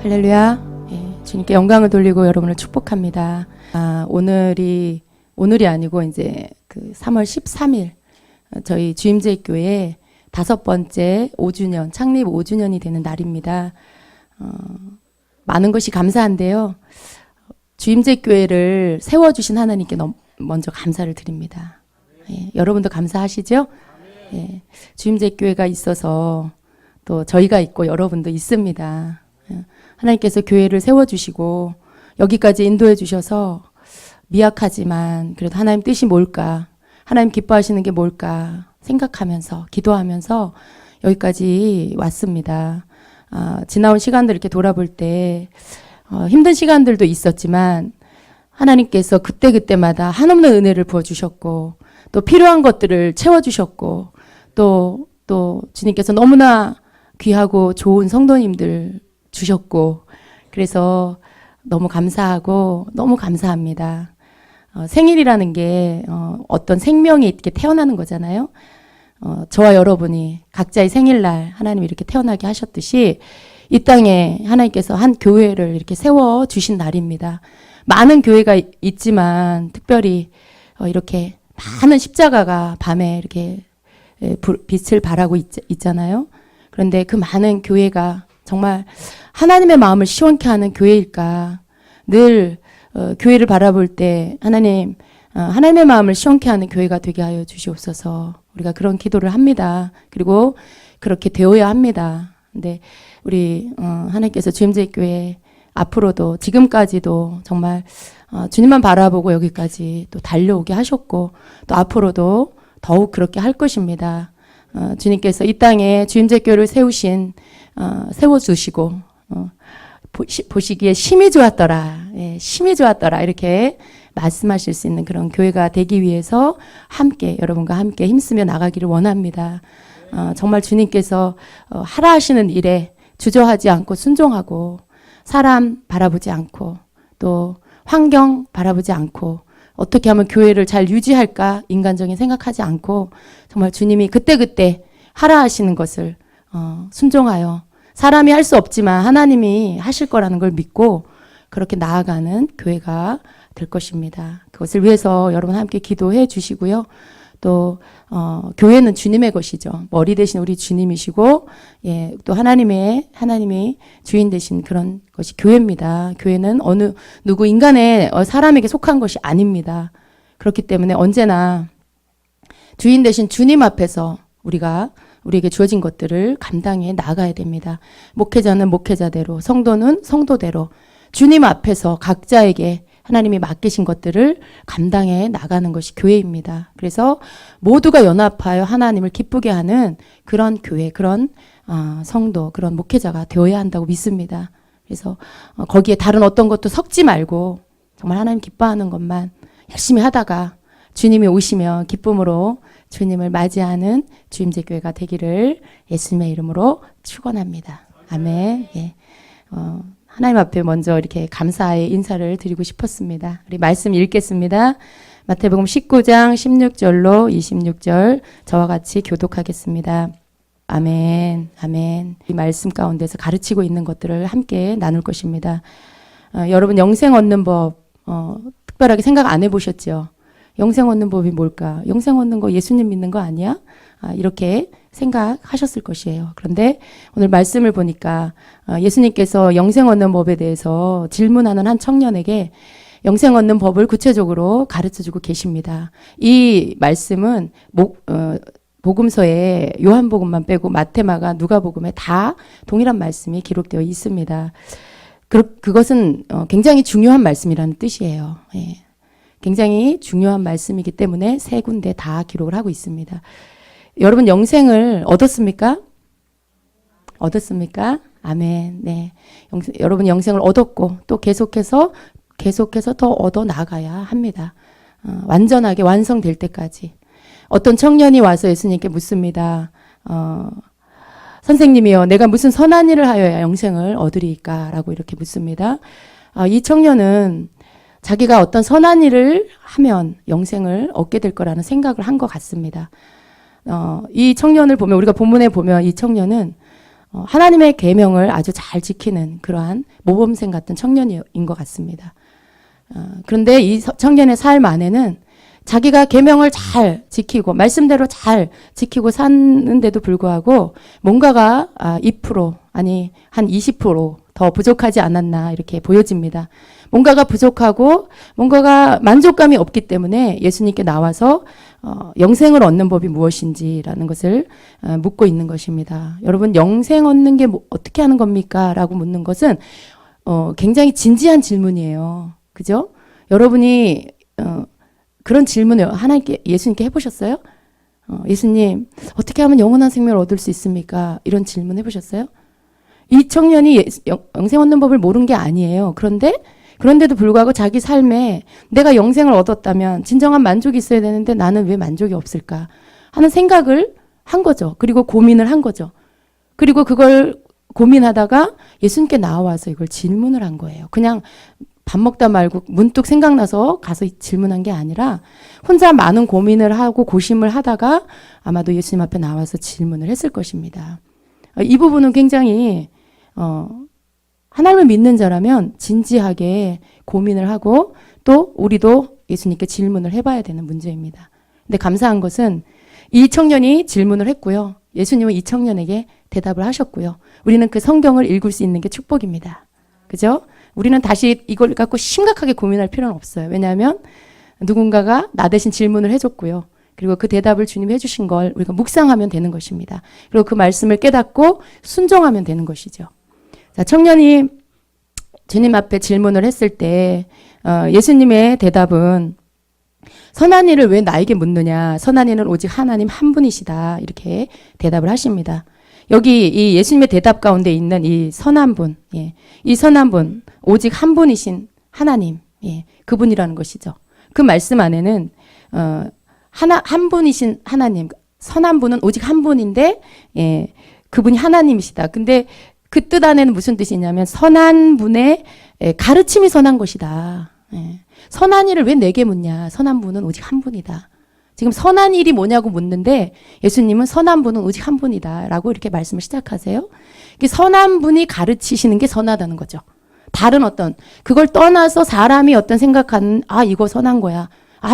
할렐루야. 주님께 영광을 돌리고 여러분을 축복합니다. 오늘이 아니고 이제 그 3월 13일 저희 주임제 교회 5번째 5주년 창립 5주년이 되는 날입니다. 많은 것이 감사한데요. 주임제 교회를 세워주신 하나님께 먼저 감사를 드립니다. 여러분도 감사하시죠? 주임제 교회가 있어서 또 저희가 있고 여러분도 있습니다. 하나님께서 교회를 세워주시고 여기까지 인도해 주셔서 미약하지만 그래도 하나님 뜻이 뭘까, 하나님 기뻐하시는 게 뭘까 생각하면서 기도하면서 여기까지 왔습니다. 지나온 시간들 이렇게 돌아볼 때 힘든 시간들도 있었지만 하나님께서 그때그때마다 한없는 은혜를 부어주셨고 또 필요한 것들을 채워주셨고 또 주님께서 너무나 귀하고 좋은 성도님들 주셨고 그래서 너무 감사하고 너무 감사합니다. 생일이라는 게 어떤 생명이 이렇게 태어나는 거잖아요. 저와 여러분이 각자의 생일날 하나님이 이렇게 태어나게 하셨듯이 이 땅에 하나님께서 한 교회를 이렇게 세워주신 날입니다. 많은 교회가 있지만 특별히 이렇게 많은 십자가가 밤에 이렇게 빛을 발하고 있잖아요. 그런데 그 많은 교회가 정말 하나님의 마음을 시원케 하는 교회일까? 늘 교회를 바라볼 때 하나님의 마음을 시원케 하는 교회가 되게 하여 주시옵소서. 우리가 그런 기도를 합니다. 그리고 그렇게 되어야 합니다. 근데 우리 하나님께서 주임제 교회 앞으로도 지금까지도 정말 주님만 바라보고 여기까지 또 달려오게 하셨고 또 앞으로도 더욱 그렇게 할 것입니다. 주님께서 이 땅에 주임제 교회를 세워주시고 보시기에 심히 좋았더라, 심히 좋았더라 이렇게 말씀하실 수 있는 그런 교회가 되기 위해서 함께 여러분과 함께 힘쓰며 나가기를 원합니다. 정말 주님께서 하라 하시는 일에 주저하지 않고 순종하고 사람 바라보지 않고 또 환경 바라보지 않고 어떻게 하면 교회를 잘 유지할까 인간적인 생각하지 않고 정말 주님이 그때그때 하라 하시는 것을 순종하여 사람이 할 수 없지만 하나님이 하실 거라는 걸 믿고 그렇게 나아가는 교회가 될 것입니다. 그것을 위해서 여러분 함께 기도해 주시고요. 또 교회는 주님의 것이죠. 머리 대신 우리 주님이시고 또 하나님이 주인 되신 그런 것이 교회입니다. 교회는 누구 인간의 사람에게 속한 것이 아닙니다. 그렇기 때문에 언제나 주인 되신 주님 앞에서 우리에게 주어진 것들을 감당해 나가야 됩니다. 목회자는 목회자대로, 성도는 성도대로 주님 앞에서 각자에게 하나님이 맡기신 것들을 감당해 나가는 것이 교회입니다. 그래서 모두가 연합하여 하나님을 기쁘게 하는 그런 교회, 그런 성도, 그런 목회자가 되어야 한다고 믿습니다. 그래서 거기에 다른 어떤 것도 섞지 말고 정말 하나님 기뻐하는 것만 열심히 하다가 주님이 오시면 기쁨으로 주님을 맞이하는 주임제 교회가 되기를 예수님의 이름으로 축원합니다. 아멘. 하나님 앞에 먼저 이렇게 감사의 인사를 드리고 싶었습니다. 우리 말씀 읽겠습니다. 마태복음 19장 16절로 26절 저와 같이 교독하겠습니다. 아멘, 아멘. 이 말씀 가운데서 가르치고 있는 것들을 함께 나눌 것입니다. 여러분 영생 얻는 법 특별하게 생각 안 해보셨죠? 영생 얻는 법이 뭘까? 영생 얻는 거 예수님 믿는 거 아니야? 이렇게 생각하셨을 것이에요. 그런데 오늘 말씀을 보니까 예수님께서 영생 얻는 법에 대해서 질문하는 한 청년에게 영생 얻는 법을 구체적으로 가르쳐주고 계십니다. 이 말씀은 복음서에 요한복음만 빼고 마태마가 누가복음에 다 동일한 말씀이 기록되어 있습니다. 그것은 굉장히 중요한 말씀이라는 뜻이에요. 굉장히 중요한 말씀이기 때문에 세 군데 다 기록을 하고 있습니다. 여러분 영생을 얻었습니까? 얻었습니까? 아멘. 네. 여러분 영생을 얻었고 또 계속해서 더 얻어 나가야 합니다. 완전하게 완성될 때까지. 어떤 청년이 와서 예수님께 묻습니다. 선생님이요, 내가 무슨 선한 일을 하여야 영생을 얻으리까? 라고 이렇게 묻습니다. 이 청년은 자기가 어떤 선한 일을 하면 영생을 얻게 될 거라는 생각을 한 것 같습니다. 이 청년을 보면, 우리가 본문에 보면 이 청년은 하나님의 계명을 아주 잘 지키는 그러한 모범생 같은 청년인 것 같습니다. 그런데 이 청년의 삶 안에는 자기가 계명을 잘 지키고 말씀대로 잘 지키고 사는데도 불구하고 뭔가가 2% 아니 한 20%더 부족하지 않았나 이렇게 보여집니다. 뭔가가 부족하고 뭔가가 만족감이 없기 때문에 예수님께 나와서 영생을 얻는 법이 무엇인지라는 것을 묻고 있는 것입니다. 여러분, 영생 얻는 게 어떻게 하는 겁니까? 라고 묻는 것은 굉장히 진지한 질문이에요. 그죠? 여러분이 그런 질문을 하나님께 예수님께 해보셨어요? 예수님, 어떻게 하면 영원한 생명을 얻을 수 있습니까? 이런 질문 해보셨어요? 이 청년이 영생 얻는 법을 모르는 게 아니에요. 그런데도 불구하고 자기 삶에 내가 영생을 얻었다면 진정한 만족이 있어야 되는데 나는 왜 만족이 없을까 하는 생각을 한 거죠. 그리고 고민을 한 거죠. 그리고 그걸 고민하다가 예수님께 나와서 이걸 질문을 한 거예요. 그냥 밥 먹다 말고 문득 생각나서 가서 질문한 게 아니라 혼자 많은 고민을 하고 고심을 하다가 아마도 예수님 앞에 나와서 질문을 했을 것입니다. 이 부분은 굉장히 하나님을 믿는 자라면 진지하게 고민을 하고 또 우리도 예수님께 질문을 해봐야 되는 문제입니다. 근데 감사한 것은 이 청년이 질문을 했고요. 예수님은 이 청년에게 대답을 하셨고요. 우리는 그 성경을 읽을 수 있는 게 축복입니다. 그죠? 우리는 다시 이걸 갖고 심각하게 고민할 필요는 없어요. 왜냐하면 누군가가 나 대신 질문을 해줬고요. 그리고 그 대답을 주님이 해주신 걸 우리가 묵상하면 되는 것입니다. 그리고 그 말씀을 깨닫고 순종하면 되는 것이죠. 자, 청년이 주님 앞에 질문을 했을 때 예수님의 대답은 선한 일을 왜 나에게 묻느냐? 선한 이는 오직 하나님 한 분이시다. 이렇게 대답을 하십니다. 여기 이 예수님의 대답 가운데 있는 이 선한 분, 이 선한 분, 오직 한 분이신 하나님, 그분이라는 것이죠. 그 말씀 안에는 한 분이신 하나님, 선한 분은 오직 한 분인데, 그분이 하나님이시다. 근데 그 뜻 안에는 무슨 뜻이냐면 선한 분의 가르침이 선한 것이다. 선한 일을 왜 내게 묻냐? 선한 분은 오직 한 분이다. 지금 선한 일이 뭐냐고 묻는데 예수님은 선한 분은 오직 한 분이다 라고 이렇게 말씀을 시작하세요. 선한 분이 가르치시는 게 선하다는 거죠. 다른 그걸 떠나서 사람이 생각하는 이거 선한 거야.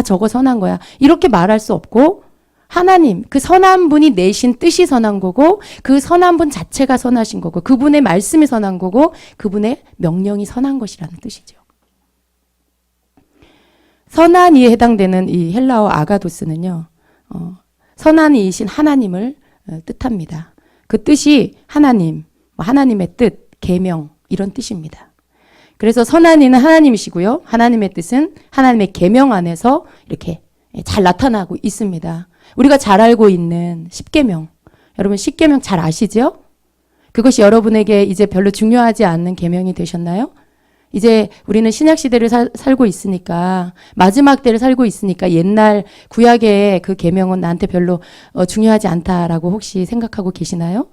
저거 선한 거야. 이렇게 말할 수 없고 하나님, 그 선한 분이 내신 뜻이 선한 거고 그 선한 분 자체가 선하신 거고 그분의 말씀이 선한 거고 그분의 명령이 선한 것이라는 뜻이죠. 선한 이에 해당되는 이 헬라어 아가도스는요, 선한 이이신 하나님을 뜻합니다. 그 뜻이 하나님, 하나님의 뜻, 계명 이런 뜻입니다. 그래서 선한 이는 하나님이시고요. 하나님의 뜻은 하나님의 계명 안에서 이렇게 잘 나타나고 있습니다. 우리가 잘 알고 있는 십계명, 여러분 십계명 잘 아시죠? 그것이 여러분에게 이제 별로 중요하지 않는 계명이 되셨나요? 이제 우리는 신약 시대를 살고 있으니까 마지막 때를 살고 있으니까 옛날 구약의 그 계명은 나한테 별로 중요하지 않다라고 혹시 생각하고 계시나요?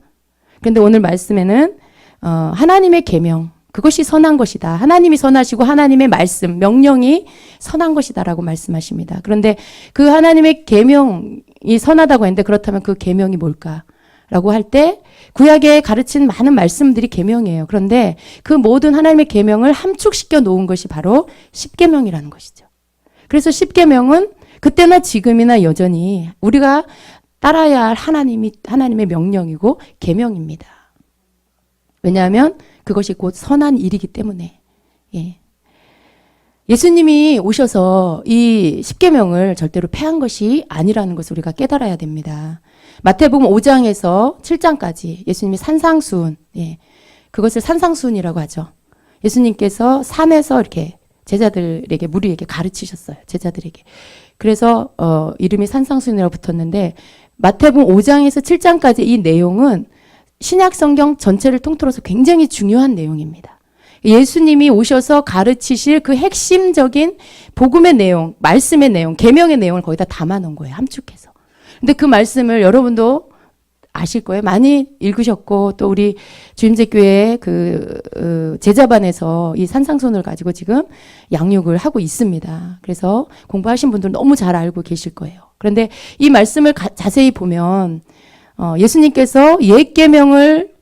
그런데 오늘 말씀에는 하나님의 계명 그것이 선한 것이다. 하나님이 선하시고 하나님의 말씀, 명령이 선한 것이다라고 말씀하십니다. 그런데 그 하나님의 계명이 선하다고 했는데 그렇다면 그 계명이 뭘까? 라고 할 때 구약에 가르친 많은 말씀들이 계명이에요. 그런데 그 모든 하나님의 계명을 함축시켜 놓은 것이 바로 십계명이라는 것이죠. 그래서 십계명은 그때나 지금이나 여전히 우리가 따라야 할 하나님의 명령이고 계명입니다. 왜냐하면 그것이 곧 선한 일이기 때문에. 예수님이 오셔서 이 십계명을 절대로 폐한 것이 아니라는 것을 우리가 깨달아야 됩니다. 마태복음 5장에서 7장까지 예수님이 산상수훈, 그것을 산상수훈이라고 하죠. 예수님께서 산에서 이렇게 제자들에게 무리에게 가르치셨어요. 제자들에게. 그래서 이름이 산상수훈이라고 붙었는데 마태복음 5장에서 7장까지 이 내용은 신약 성경 전체를 통틀어서 굉장히 중요한 내용입니다. 예수님이 오셔서 가르치실 그 핵심적인 복음의 내용, 말씀의 내용, 계명의 내용을 거기다 담아 놓은 거예요. 함축해서. 근데 그 말씀을 여러분도 아실 거예요. 많이 읽으셨고 또 우리 주임제교회 그 제자반에서 이 산상수훈을 가지고 지금 양육을 하고 있습니다. 그래서 공부하신 분들 너무 잘 알고 계실 거예요. 그런데 이 말씀을 자세히 보면 예수님께서 옛 계명을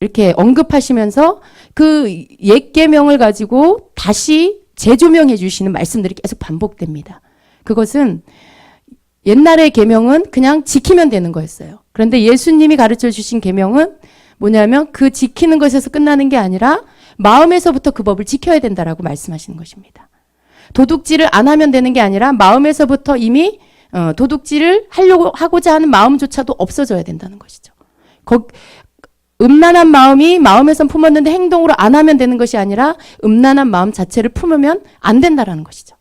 이렇게 언급하시면서 그 옛 계명을 가지고 다시 재조명해 주시는 말씀들이 계속 반복됩니다. 그것은 옛날의 계명은 그냥 지키면 되는 거였어요. 그런데 예수님이 가르쳐 주신 계명은 뭐냐면 그 지키는 것에서 끝나는 게 아니라 마음에서부터 그 법을 지켜야 된다라고 말씀하시는 것입니다. 도둑질을 안 하면 되는 게 아니라 마음에서부터 이미 도둑질을 하고자 하는 마음조차도 없어져야 된다는 것이죠. 음란한 마음이 마음에선 품었는데 행동으로 안 하면 되는 것이 아니라 음란한 마음 자체를 품으면 안 된다라는 것이죠.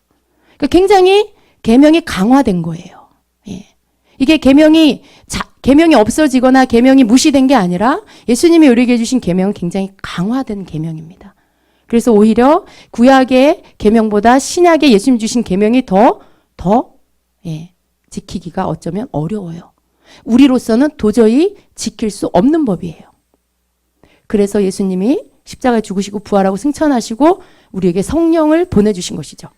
그러니까 굉장히 계명이 강화된 거예요. 예. 이게 계명이 없어지거나 계명이 무시된 게 아니라 예수님이 우리에게 주신 계명은 굉장히 강화된 계명입니다. 그래서 오히려 구약의 계명보다 신약의 예수님 주신 계명이 더 지키기가 어쩌면 어려워요. 우리로서는 도저히 지킬 수 없는 법이에요. 그래서 예수님이 십자가에 죽으시고 부활하고 승천하시고 우리에게 성령을 보내주신 것이죠.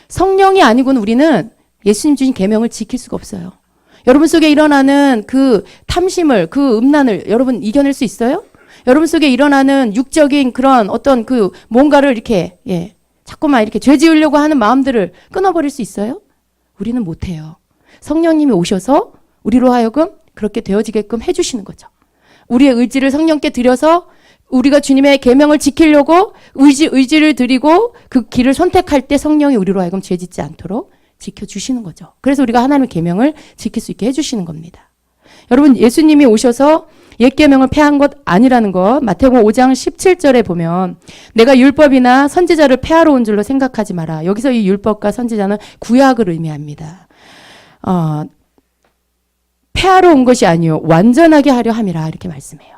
성령이 아니고는 우리는 예수님 주신 계명을 지킬 수가 없어요. 여러분 속에 일어나는 그 탐심을, 그 음란을 여러분 이겨낼 수 있어요? 여러분 속에 일어나는 육적인 그런 어떤 그 뭔가를 이렇게 자꾸만 이렇게 죄 지으려고 하는 마음들을 끊어버릴 수 있어요? 우리는 못해요. 성령님이 오셔서 우리로 하여금 그렇게 되어지게끔 해주시는 거죠. 우리의 의지를 성령께 드려서 우리가 주님의 계명을 지키려고 의지를 드리고 그 길을 선택할 때 성령이 우리로 하여금 죄 짓지 않도록 지켜주시는 거죠. 그래서 우리가 하나님의 계명을 지킬 수 있게 해주시는 겁니다. 여러분 예수님이 오셔서 옛 계명을 폐한 것 아니라는 것 마태복음 5장 17절에 보면 내가 율법이나 선지자를 폐하러 온 줄로 생각하지 마라. 여기서 이 율법과 선지자는 구약을 의미합니다. 폐하러 온 것이 아니요 완전하게 하려 함이라 이렇게 말씀해요.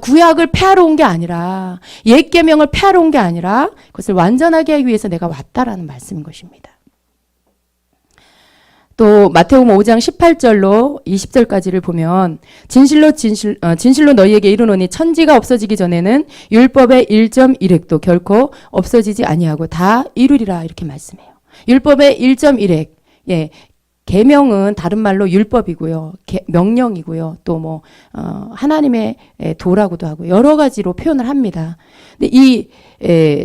구약을 폐하러 온 게 아니라 옛 계명을 폐하러 온 게 아니라 그것을 완전하게 하기 위해서 내가 왔다라는 말씀인 것입니다. 또 마태복음 5장 18절로 20절까지를 보면 진실로 너희에게 이르노니 천지가 없어지기 전에는 율법의 1.1획도 결코 없어지지 아니하고 다 이루리라 이렇게 말씀해요. 율법의 1.1획 계명은 다른 말로 율법이고요. 명령이고요. 또 하나님의 도라고도 하고 여러 가지로 표현을 합니다. 근데 이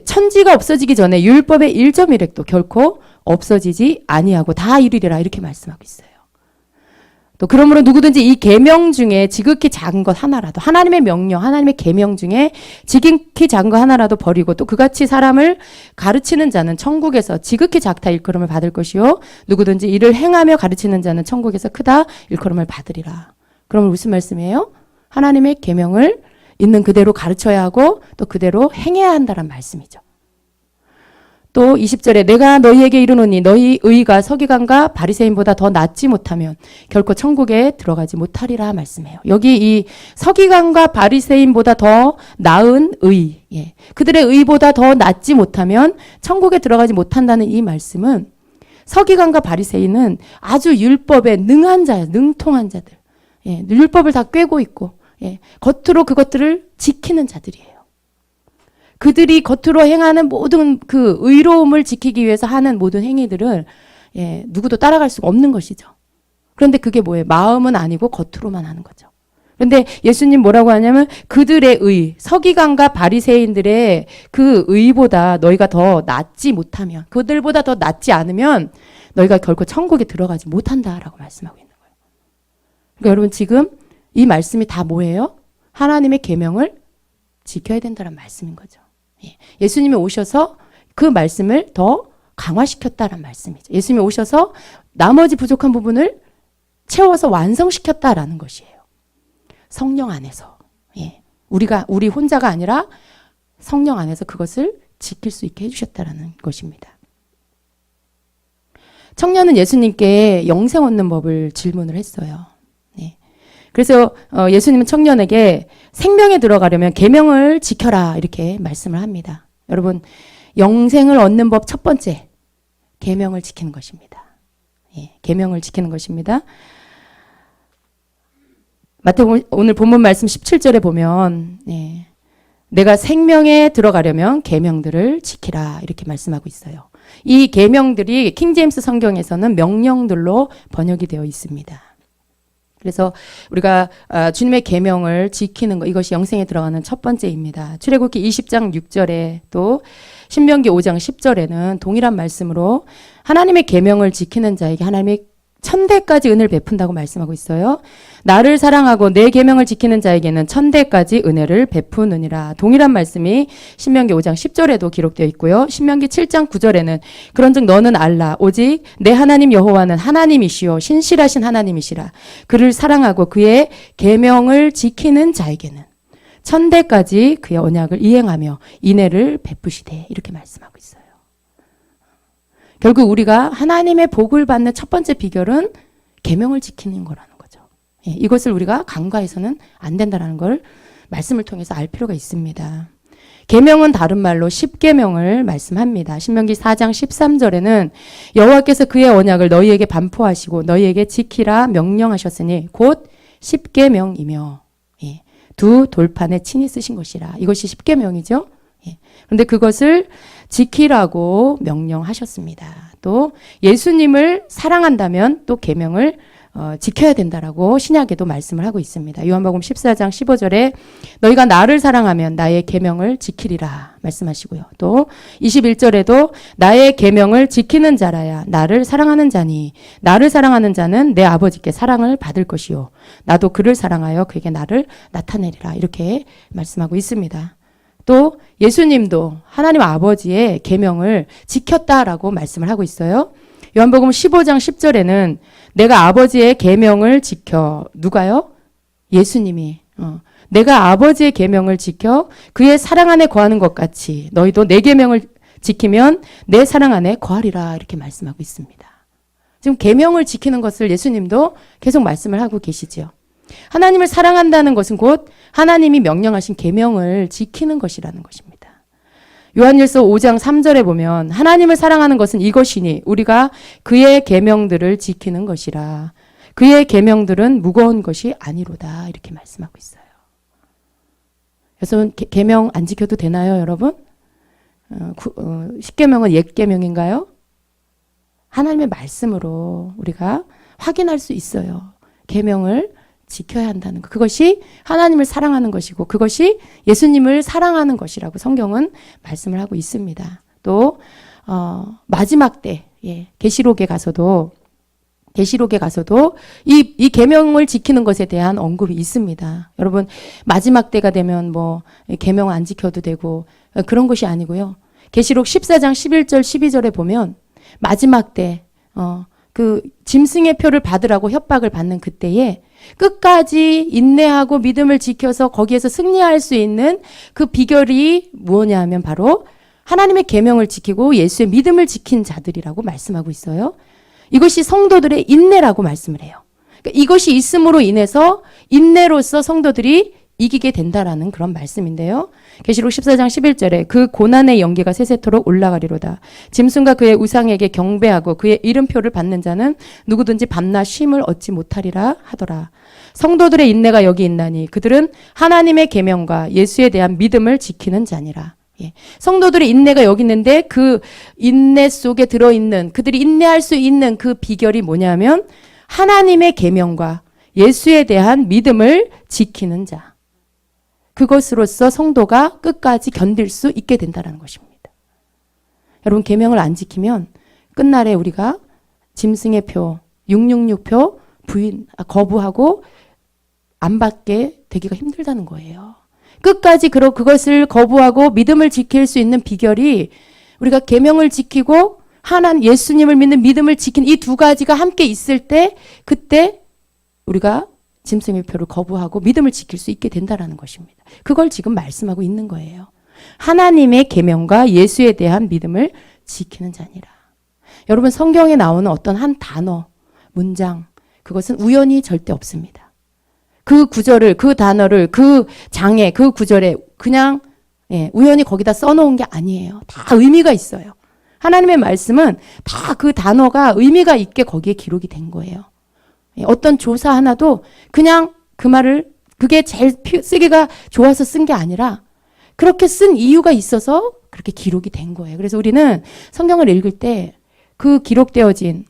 천지가 없어지기 전에 율법의 1.1획도 결코 없어지지 아니하고 다 이루리라 이렇게 말씀하고 있어요. 또 그러므로 누구든지 이 계명 중에 지극히 작은 것 하나라도 하나님의 명령, 하나님의 계명 중에 지극히 작은 것 하나라도 버리고 또 그같이 사람을 가르치는 자는 천국에서 지극히 작다 일컬음을 받을 것이요 누구든지 이를 행하며 가르치는 자는 천국에서 크다 일컬음을 받으리라. 그러면 무슨 말씀이에요? 하나님의 계명을 있는 그대로 가르쳐야 하고 또 그대로 행해야 한다는 말씀이죠. 또 20절에 내가 너희에게 이르노니 너희 의가 서기관과 바리새인보다 더 낫지 못하면 결코 천국에 들어가지 못하리라 말씀해요. 여기 이 서기관과 바리새인보다 더 나은 의, 그들의 의보다 더 낫지 못하면 천국에 들어가지 못한다는 이 말씀은 서기관과 바리새인은 아주 율법에 능한 자예요. 능통한 자들. 율법을 다 꿰고 있고 겉으로 그것들을 지키는 자들이에요. 그들이 겉으로 행하는 모든 그 의로움을 지키기 위해서 하는 모든 행위들을 누구도 따라갈 수가 없는 것이죠. 그런데 그게 뭐예요? 마음은 아니고 겉으로만 하는 거죠. 그런데 예수님 뭐라고 하냐면 그들의 의, 서기관과 바리새인들의 그 의보다 너희가 더 낫지 못하면 그들보다 더 낫지 않으면 너희가 결코 천국에 들어가지 못한다라고 말씀하고 있는 거예요. 그러니까 여러분 지금 이 말씀이 다 뭐예요? 하나님의 계명을 지켜야 된다는 말씀인 거죠. 예수님이 오셔서 그 말씀을 더 강화시켰다는 말씀이죠. 예수님이 오셔서 나머지 부족한 부분을 채워서 완성시켰다라는 것이에요. 성령 안에서. 우리 혼자가 아니라 성령 안에서 그것을 지킬 수 있게 해주셨다라는 것입니다. 청년은 예수님께 영생 얻는 법을 질문을 했어요. 그래서 예수님은 청년에게 생명에 들어가려면 계명을 지켜라 이렇게 말씀을 합니다. 여러분 영생을 얻는 법 첫 번째 계명을 지키는 것입니다. 계명을 지키는 것입니다. 마태복음 오늘 본문 말씀 17절에 보면 내가 생명에 들어가려면 계명들을 지키라 이렇게 말씀하고 있어요. 이 계명들이 킹제임스 성경에서는 명령들로 번역이 되어 있습니다. 그래서 우리가 주님의 계명을 지키는 것, 이것이 영생에 들어가는 첫 번째입니다. 출애굽기 20장 6절에 또 신명기 5장 10절에는 동일한 말씀으로 하나님의 계명을 지키는 자에게 하나님이 천대까지 은혜를 베푼다고 말씀하고 있어요. 나를 사랑하고 내 계명을 지키는 자에게는 천대까지 은혜를 베푸느니라. 동일한 말씀이 신명기 5장 10절에도 기록되어 있고요. 신명기 7장 9절에는 그런즉 너는 알라 오직 내 하나님 여호와는 하나님이시요 신실하신 하나님이시라. 그를 사랑하고 그의 계명을 지키는 자에게는 천대까지 그의 언약을 이행하며 인애를 베푸시되 이렇게 말씀하고 있어요. 결국 우리가 하나님의 복을 받는 첫 번째 비결은 계명을 지키는 거라는 거죠. 예, 이것을 우리가 간과해서는 안 된다는 걸 말씀을 통해서 알 필요가 있습니다. 계명은 다른 말로 십계명을 말씀합니다. 신명기 4장 13절에는 여호와께서 그의 언약을 너희에게 반포하시고 너희에게 지키라 명령하셨으니 곧 십계명이며 예, 두 돌판에 친히 쓰신 것이라. 이것이 십계명이죠. 예, 그런데 그것을 지키라고 명령하셨습니다. 또 예수님을 사랑한다면 또 계명을 지켜야 된다라고 신약에도 말씀을 하고 있습니다. 요한복음 14장 15절에 너희가 나를 사랑하면 나의 계명을 지키리라 말씀하시고요. 또 21절에도 나의 계명을 지키는 자라야 나를 사랑하는 자니 나를 사랑하는 자는 내 아버지께 사랑을 받을 것이요 나도 그를 사랑하여 그에게 나를 나타내리라 이렇게 말씀하고 있습니다. 또 예수님도 하나님 아버지의 계명을 지켰다라고 말씀을 하고 있어요. 요한복음 15장 10절에는 내가 아버지의 계명을 지켜 누가요? 예수님이 내가 아버지의 계명을 지켜 그의 사랑 안에 거하는 것 같이 너희도 내 계명을 지키면 내 사랑 안에 거하리라 이렇게 말씀하고 있습니다. 지금 계명을 지키는 것을 예수님도 계속 말씀을 하고 계시지요. 하나님을 사랑한다는 것은 곧 하나님이 명령하신 계명을 지키는 것이라는 것입니다. 요한일서 5장 3절에 보면 하나님을 사랑하는 것은 이것이니 우리가 그의 계명들을 지키는 것이라. 그의 계명들은 무거운 것이 아니로다 이렇게 말씀하고 있어요. 그래서 계명 안 지켜도 되나요, 여러분? 십계명은 옛 계명인가요? 하나님의 말씀으로 우리가 확인할 수 있어요. 계명을 지켜야 한다는 것. 그것이 하나님을 사랑하는 것이고 그것이 예수님을 사랑하는 것이라고 성경은 말씀을 하고 있습니다. 또 마지막 때 계시록에 가서도 이 계명을 지키는 것에 대한 언급이 있습니다. 여러분 마지막 때가 되면 뭐 계명 안 지켜도 되고 그런 것이 아니고요. 계시록 14장 11절 12절에 보면 마지막 때 그 짐승의 표를 받으라고 협박을 받는 그때에 끝까지 인내하고 믿음을 지켜서 거기에서 승리할 수 있는 그 비결이 무엇냐 하면 바로 하나님의 계명을 지키고 예수의 믿음을 지킨 자들이라고 말씀하고 있어요. 이것이 성도들의 인내라고 말씀을 해요. 그러니까 이것이 있음으로 인해서 인내로서 성도들이 이기게 된다라는 그런 말씀인데요. 계시록 14장 11절에 그 고난의 연기가 세세토록 올라가리로다. 짐승과 그의 우상에게 경배하고 그의 이름표를 받는 자는 누구든지 밤낮 쉼을 얻지 못하리라 하더라. 성도들의 인내가 여기 있나니 그들은 하나님의 계명과 예수에 대한 믿음을 지키는 자니라. 성도들의 인내가 여기 있는데 그 인내 속에 들어있는 그들이 인내할 수 있는 그 비결이 뭐냐면 하나님의 계명과 예수에 대한 믿음을 지키는 자. 그것으로서 성도가 끝까지 견딜 수 있게 된다는 것입니다. 여러분 계명을 안 지키면 끝날에 우리가 짐승의 표, 666표 거부하고 안 받게 되기가 힘들다는 거예요. 끝까지 그것을 거부하고 믿음을 지킬 수 있는 비결이 우리가 계명을 지키고 하나님 예수님을 믿는 믿음을 지킨 이 두 가지가 함께 있을 때 그때 우리가 짐승의 표를 거부하고 믿음을 지킬 수 있게 된다는 것입니다. 그걸 지금 말씀하고 있는 거예요. 하나님의 계명과 예수에 대한 믿음을 지키는 자니라. 여러분 성경에 나오는 어떤 한 단어, 문장 그것은 우연이 절대 없습니다. 그 구절을, 그 단어를, 그 장에, 그 구절에 그냥 우연히 거기다 써놓은 게 아니에요. 다 의미가 있어요. 하나님의 말씀은 다 그 단어가 의미가 있게 거기에 기록이 된 거예요. 어떤 조사 하나도 그냥 그 말을 그게 제일 쓰기가 좋아서 쓴 게 아니라 그렇게 쓴 이유가 있어서 그렇게 기록이 된 거예요. 그래서 우리는 성경을 읽을 때 그 기록되어진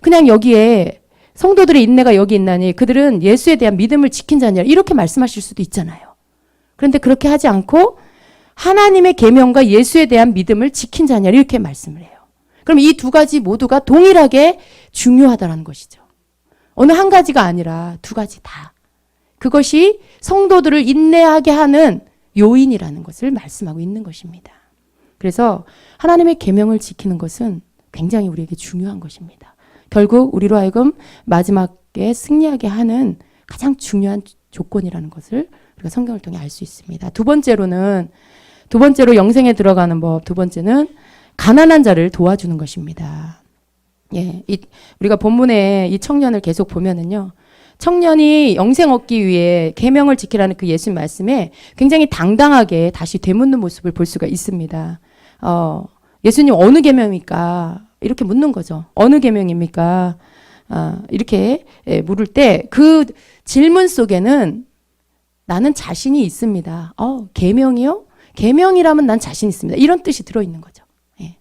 그냥 여기에 성도들의 인내가 여기 있나니 그들은 예수에 대한 믿음을 지킨 자니라 이렇게 말씀하실 수도 있잖아요. 그런데 그렇게 하지 않고 하나님의 계명과 예수에 대한 믿음을 지킨 자니라 이렇게 말씀을 해요. 그럼 이 두 가지 모두가 동일하게 중요하다는 것이죠. 어느 한 가지가 아니라 두 가지 다. 그것이 성도들을 인내하게 하는 요인이라는 것을 말씀하고 있는 것입니다. 그래서 하나님의 계명을 지키는 것은 굉장히 우리에게 중요한 것입니다. 결국 우리로 하여금 마지막에 승리하게 하는 가장 중요한 조건이라는 것을 우리가 성경을 통해 알 수 있습니다. 두 번째로 영생에 들어가는 법, 두 번째는 가난한 자를 도와주는 것입니다. 예, 우리가 본문에 이 청년을 계속 보면은요, 청년이 영생 얻기 위해 계명을 지키라는 그 예수님 말씀에 굉장히 당당하게 다시 되묻는 모습을 볼 수가 있습니다. 예수님 어느 계명입니까? 이렇게 묻는 거죠. 어느 계명입니까? 이렇게 물을 때 그 질문 속에는 나는 자신이 있습니다. 계명이요? 계명이라면 난 자신 있습니다. 이런 뜻이 들어있는 거죠. 예.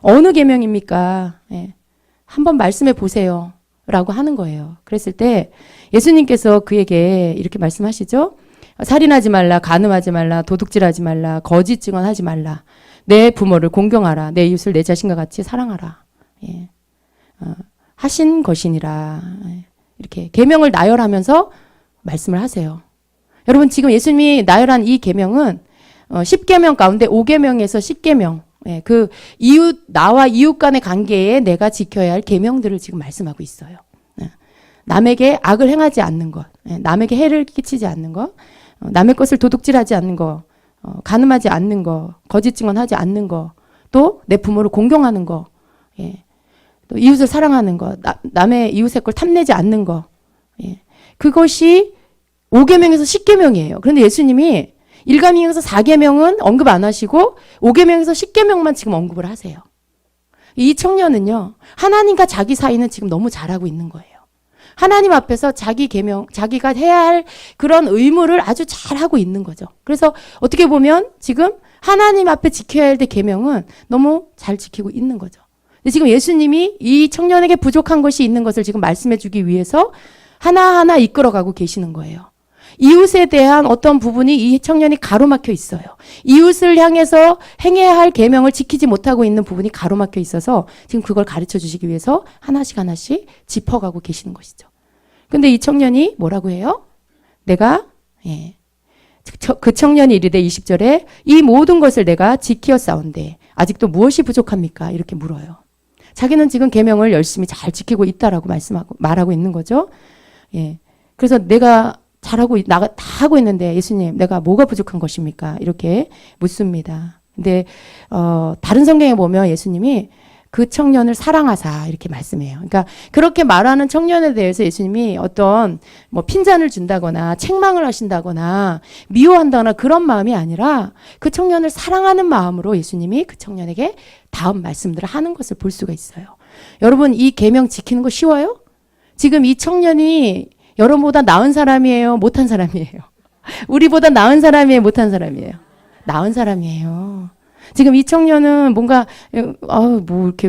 어느 계명입니까? 예. 한번 말씀해 보세요. 라고 하는 거예요. 그랬을 때 예수님께서 그에게 이렇게 말씀하시죠. 살인하지 말라, 간음하지 말라, 도둑질하지 말라, 거짓 증언하지 말라. 내 부모를 공경하라. 내 이웃을 내 자신과 같이 사랑하라. 예. 하신 것이니라. 이렇게 계명을 나열하면서 말씀을 하세요. 여러분 지금 예수님이 나열한 이 계명은 10계명 가운데 5계명에서 10계명. 예, 그 나와 이웃 간의 관계에 내가 지켜야 할 계명들을 지금 말씀하고 있어요. 예. 남에게 악을 행하지 않는 것, 예, 남에게 해를 끼치지 않는 것, 남의 것을 도둑질하지 않는 것, 간음하지 않는 것, 거짓 증언하지 않는 것, 또 내 부모를 공경하는 것, 예, 또 이웃을 사랑하는 것, 남의 이웃의 걸 탐내지 않는 것, 예, 그것이 5계명에서 10계명이에요. 그런데 예수님이 1계명에서 4계명은 언급 안 하시고 5계명에서 10계명만 지금 언급을 하세요. 이 청년은요, 하나님과 자기 사이는 지금 너무 잘하고 있는 거예요. 하나님 앞에서 자기 계명, 자기가 해야 할 그런 의무를 아주 잘하고 있는 거죠. 그래서 어떻게 보면 지금 하나님 앞에 지켜야 할 때 계명은 너무 잘 지키고 있는 거죠. 근데 지금 예수님이 이 청년에게 부족한 것이 있는 것을 지금 말씀해 주기 위해서 하나하나 이끌어가고 계시는 거예요. 이웃에 대한 어떤 부분이 이 청년이 가로막혀 있어요. 이웃을 향해서 행해야 할 계명을 지키지 못하고 있는 부분이 가로막혀 있어서 지금 그걸 가르쳐 주시기 위해서 하나씩 하나씩 짚어가고 계시는 것이죠. 근데 이 청년이 뭐라고 해요? 그 청년이 이르되 20절에 이 모든 것을 내가 지키었사온데 아직도 무엇이 부족합니까? 이렇게 물어요. 자기는 지금 계명을 열심히 잘 지키고 있다라고 말하고 있는 거죠. 예. 그래서 내가 다 하고 있는데 예수님, 내가 뭐가 부족한 것입니까? 이렇게 묻습니다. 근데, 다른 성경에 보면 예수님이 그 청년을 사랑하사 이렇게 말씀해요. 그러니까 그렇게 말하는 청년에 대해서 예수님이 어떤 핀잔을 준다거나 책망을 하신다거나 미워한다거나 그런 마음이 아니라 그 청년을 사랑하는 마음으로 예수님이 그 청년에게 다음 말씀들을 하는 것을 볼 수가 있어요. 여러분, 이 계명 지키는 거 쉬워요? 지금 이 청년이 여러분보다 나은 사람이에요? 못한 사람이에요? 우리보다 나은 사람이에요? 못한 사람이에요? 나은 사람이에요. 지금 이 청년은 뭔가, 이렇게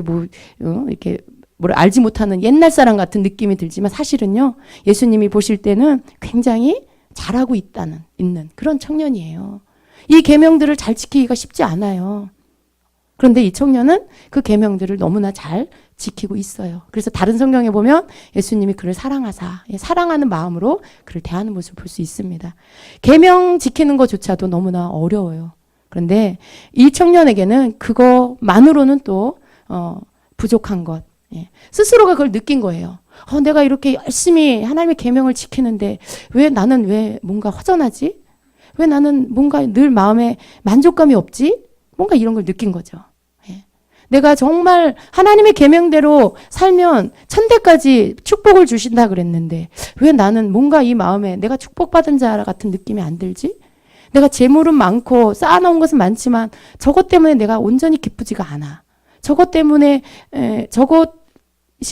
뭘 알지 못하는 옛날 사람 같은 느낌이 들지만 사실은요, 예수님이 보실 때는 굉장히 잘하고 있는 그런 청년이에요. 이 계명들을 잘 지키기가 쉽지 않아요. 그런데 이 청년은 그 계명들을 너무나 잘 지키고 있어요. 그래서 다른 성경에 보면 예수님이 그를 사랑하사, 사랑하는 마음으로 그를 대하는 모습을 볼 수 있습니다. 계명 지키는 것조차도 너무나 어려워요. 그런데 이 청년에게는 그거만으로는 또 부족한 것, 스스로가 그걸 느낀 거예요. 내가 이렇게 열심히 하나님의 계명을 지키는데 나는 왜 뭔가 허전하지? 왜 나는 뭔가 늘 마음에 만족감이 없지? 뭔가 이런 걸 느낀 거죠. 내가 정말 하나님의 계명대로 살면 천대까지 축복을 주신다 그랬는데 왜 나는 뭔가 이 마음에 내가 축복받은 자 같은 느낌이 안 들지? 내가 재물은 많고 쌓아놓은 것은 많지만 저것 때문에 내가 온전히 기쁘지가 않아. 저것 때문에 저것이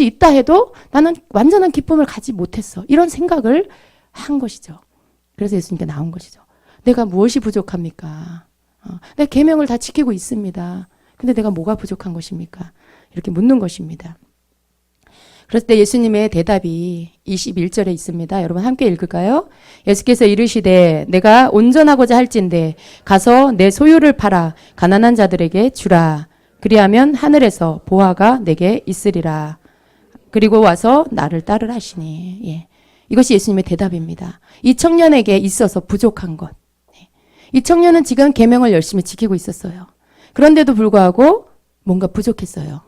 있다 해도 나는 완전한 기쁨을 가지 못했어. 이런 생각을 한 것이죠. 그래서 예수님께 나온 것이죠. 내가 무엇이 부족합니까? 내가 계명을 다 지키고 있습니다. 근데 내가 뭐가 부족한 것입니까? 이렇게 묻는 것입니다. 그럴 때 예수님의 대답이 21절에 있습니다. 여러분 함께 읽을까요? 예수께서 이르시되 내가 온전하고자 할진대 가서 내 소유를 팔아 가난한 자들에게 주라. 그리하면 하늘에서 보화가 내게 있으리라. 그리고 와서 나를 따르라 하시니. 예. 이것이 예수님의 대답입니다. 이 청년에게 있어서 부족한 것. 이 청년은 지금 계명을 열심히 지키고 있었어요. 그런데도 불구하고 뭔가 부족했어요.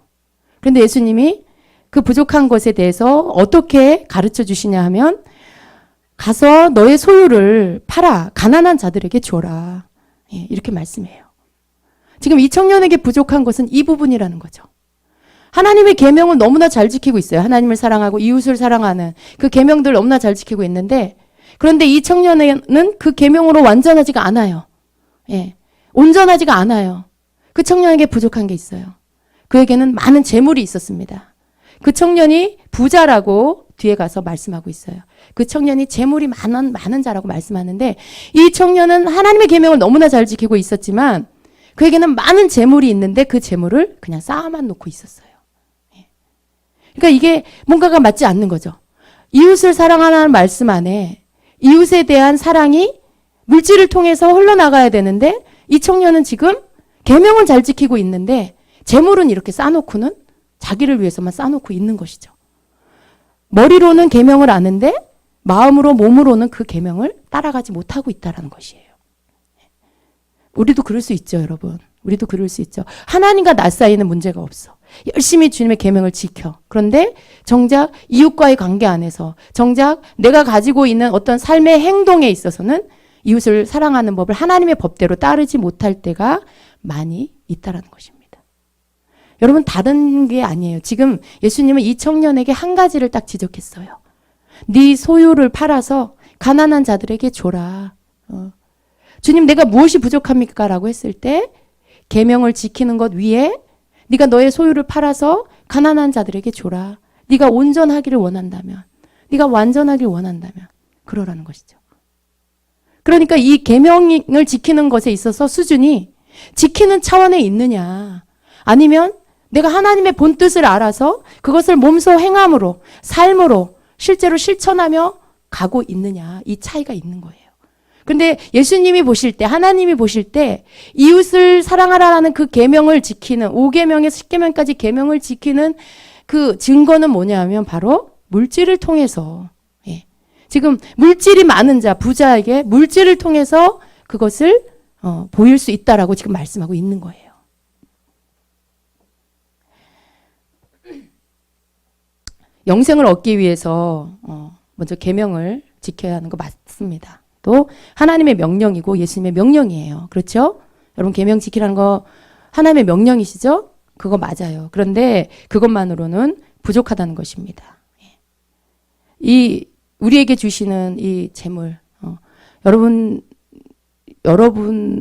그런데 예수님이 그 부족한 것에 대해서 어떻게 가르쳐 주시냐 하면 가서 너의 소유를 팔아 가난한 자들에게 줘라. 예, 이렇게 말씀해요. 지금 이 청년에게 부족한 것은 이 부분이라는 거죠. 하나님의 계명은 너무나 잘 지키고 있어요. 하나님을 사랑하고 이웃을 사랑하는 그 계명들 너무나 잘 지키고 있는데 그런데 이 청년은 그 계명으로 완전하지가 않아요. 예, 온전하지가 않아요. 그 청년에게 부족한 게 있어요. 그에게는 많은 재물이 있었습니다. 그 청년이 부자라고 뒤에 가서 말씀하고 있어요. 그 청년이 재물이 많은 자라고 말씀하는데 이 청년은 하나님의 계명을 너무나 잘 지키고 있었지만 그에게는 많은 재물이 있는데 그 재물을 그냥 쌓아만 놓고 있었어요. 그러니까 이게 뭔가가 맞지 않는 거죠. 이웃을 사랑하라는 말씀 안에 이웃에 대한 사랑이 물질을 통해서 흘러나가야 되는데 이 청년은 지금 계명은 잘 지키고 있는데 재물은 이렇게 쌓아놓고는 자기를 위해서만 쌓아놓고 있는 것이죠. 머리로는 계명을 아는데 마음으로 몸으로는 그 계명을 따라가지 못하고 있다는 것이에요. 우리도 그럴 수 있죠, 여러분. 우리도 그럴 수 있죠. 하나님과 나 사이에는 문제가 없어. 열심히 주님의 계명을 지켜. 그런데 정작 이웃과의 관계 안에서 정작 내가 가지고 있는 어떤 삶의 행동에 있어서는 이웃을 사랑하는 법을 하나님의 법대로 따르지 못할 때가 많이 있다라는 것입니다. 여러분 다른 게 아니에요. 지금 예수님은 이 청년에게 한 가지를 딱 지적했어요. 네 소유를 팔아서 가난한 자들에게 줘라. 주님 내가 무엇이 부족합니까? 라고 했을 때 계명을 지키는 것 위에 네가 너의 소유를 팔아서 가난한 자들에게 줘라. 네가 온전하기를 원한다면 네가 완전하기를 원한다면 그러라는 것이죠. 그러니까 이 계명을 지키는 것에 있어서 수준이 지키는 차원에 있느냐 아니면 내가 하나님의 본뜻을 알아서 그것을 몸소 행함으로 삶으로 실제로 실천하며 가고 있느냐 이 차이가 있는 거예요. 그런데 예수님이 보실 때 하나님이 보실 때 이웃을 사랑하라는 그 계명을 지키는 5계명에서 10계명까지 계명을 지키는 그 증거는 뭐냐 하면 바로 물질을 통해서 지금 물질이 많은 자 부자에게 물질을 통해서 그것을 보일 수 있다라고 지금 말씀하고 있는 거예요. 영생을 얻기 위해서 먼저 계명을 지켜야 하는 거 맞습니다. 또 하나님의 명령이고 예수님의 명령이에요. 그렇죠? 여러분 계명 지키라는 거 하나님의 명령이시죠? 그거 맞아요. 그런데 그것만으로는 부족하다는 것입니다. 이 우리에게 주시는 이 재물 여러분이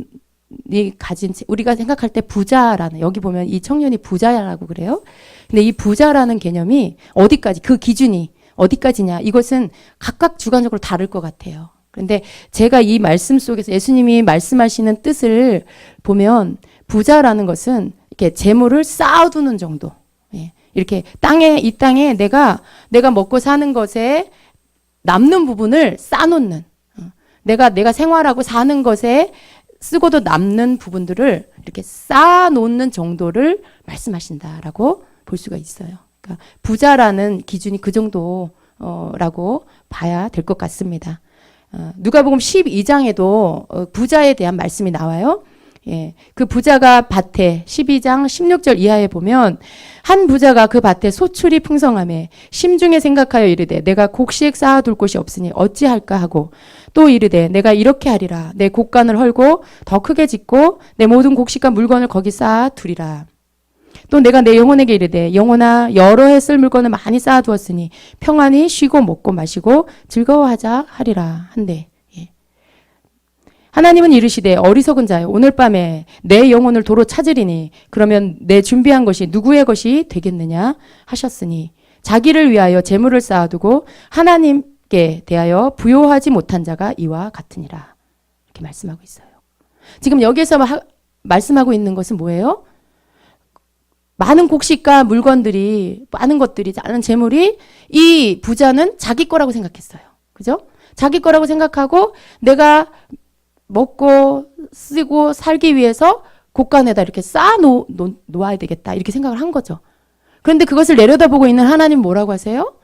가진 우리가 생각할 때 부자라는 여기 보면 이 청년이 부자라고 그래요. 근데 이 부자라는 개념이 어디까지 그 기준이 어디까지냐 이것은 각각 주관적으로 다를 것 같아요. 그런데 제가 이 말씀 속에서 예수님이 말씀하시는 뜻을 보면 부자라는 것은 이렇게 재물을 쌓아두는 정도. 이렇게 이 땅에 내가 먹고 사는 것에 남는 부분을 쌓아놓는 내가 생활하고 사는 것에 쓰고도 남는 부분들을 이렇게 쌓아놓는 정도를 말씀하신다라고 볼 수가 있어요. 그러니까 부자라는 기준이 그 정도라고 봐야 될 것 같습니다. 누가복음 12장에도 부자에 대한 말씀이 나와요. 그 부자가 밭에 12장 16절 이하에 보면 한 부자가 그 밭에 소출이 풍성하매 심중에 생각하여 이르되 내가 곡식 쌓아둘 곳이 없으니 어찌할까 하고 또 이르되 내가 이렇게 하리라 내 곡간을 헐고 더 크게 짓고 내 모든 곡식과 물건을 거기 쌓아두리라. 또 내가 내 영혼에게 이르되 영혼아 여러 해 쓸 물건을 많이 쌓아두었으니 평안히 쉬고 먹고 마시고 즐거워하자 하리라 한데 하나님은 이르시되 어리석은 자여 오늘 밤에 내 영혼을 도로 찾으리니 그러면 내 준비한 것이 누구의 것이 되겠느냐 하셨으니 자기를 위하여 재물을 쌓아두고 하나님께 대하여 부요하지 못한 자가 이와 같으니라. 이렇게 말씀하고 있어요. 지금 여기서 말씀하고 있는 것은 뭐예요? 많은 곡식과 물건들이, 많은 것들이, 많은 재물이 이 부자는 자기 거라고 생각했어요. 그죠? 자기 거라고 생각하고 내가 먹고 쓰고 살기 위해서 곳간에다 이렇게 쌓아 놓아야 되겠다. 이렇게 생각을 한 거죠. 그런데 그것을 내려다보고 있는 하나님 뭐라고 하세요?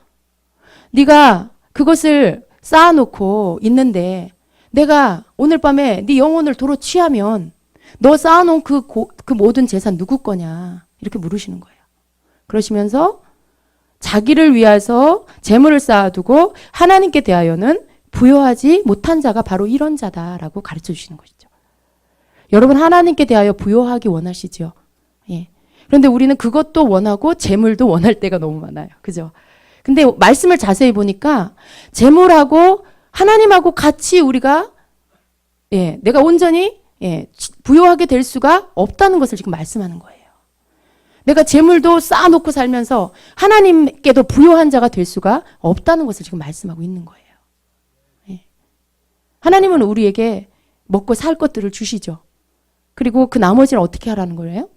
네가 그것을 쌓아놓고 있는데 내가 오늘 밤에 네 영혼을 도로 취하면 너 쌓아놓은 그 모든 재산 누구 거냐 이렇게 물으시는 거예요. 그러시면서 자기를 위해서 재물을 쌓아두고 하나님께 대하여는 부요하지 못한 자가 바로 이런 자다라고 가르쳐 주시는 것이죠. 여러분 하나님께 대하여 부요하기 원하시죠? 예. 그런데 우리는 그것도 원하고 재물도 원할 때가 너무 많아요. 그죠? 근데 말씀을 자세히 보니까 재물하고 하나님하고 같이 우리가 내가 온전히 부요하게 될 수가 없다는 것을 지금 말씀하는 거예요. 내가 재물도 쌓아놓고 살면서 하나님께도 부요한 자가 될 수가 없다는 것을 지금 말씀하고 있는 거예요. 하나님은 우리에게 먹고 살 것들을 주시죠. 그리고 그 나머지는 어떻게 하라는 거예요?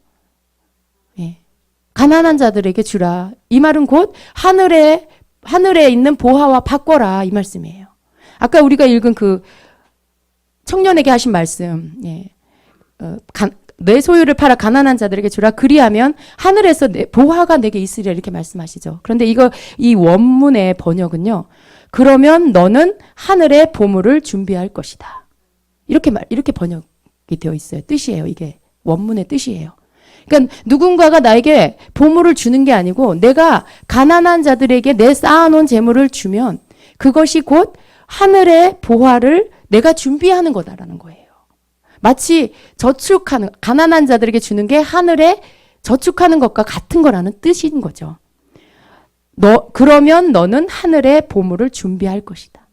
가난한 자들에게 주라. 이 말은 곧 하늘에 있는 보화와 바꿔라 이 말씀이에요. 아까 우리가 읽은 그 청년에게 하신 말씀, 내 소유를 팔아 가난한 자들에게 주라. 그리하면 하늘에서 보화가 내게 있으리라 이렇게 말씀하시죠. 그런데 이 원문의 번역은요. 그러면 너는 하늘의 보물을 준비할 것이다. 이렇게 번역이 되어 있어요. 뜻이에요. 이게 원문의 뜻이에요. 그러니까 누군가가 나에게 보물을 주는 게 아니고 내가 가난한 자들에게 내 쌓아놓은 재물을 주면 그것이 곧 하늘의 보화를 내가 준비하는 거다라는 거예요. 마치 저축하는, 가난한 자들에게 주는 게 하늘에 저축하는 것과 같은 거라는 뜻인 거죠. 그러면 너는 하늘의 보물을 준비할 것이다.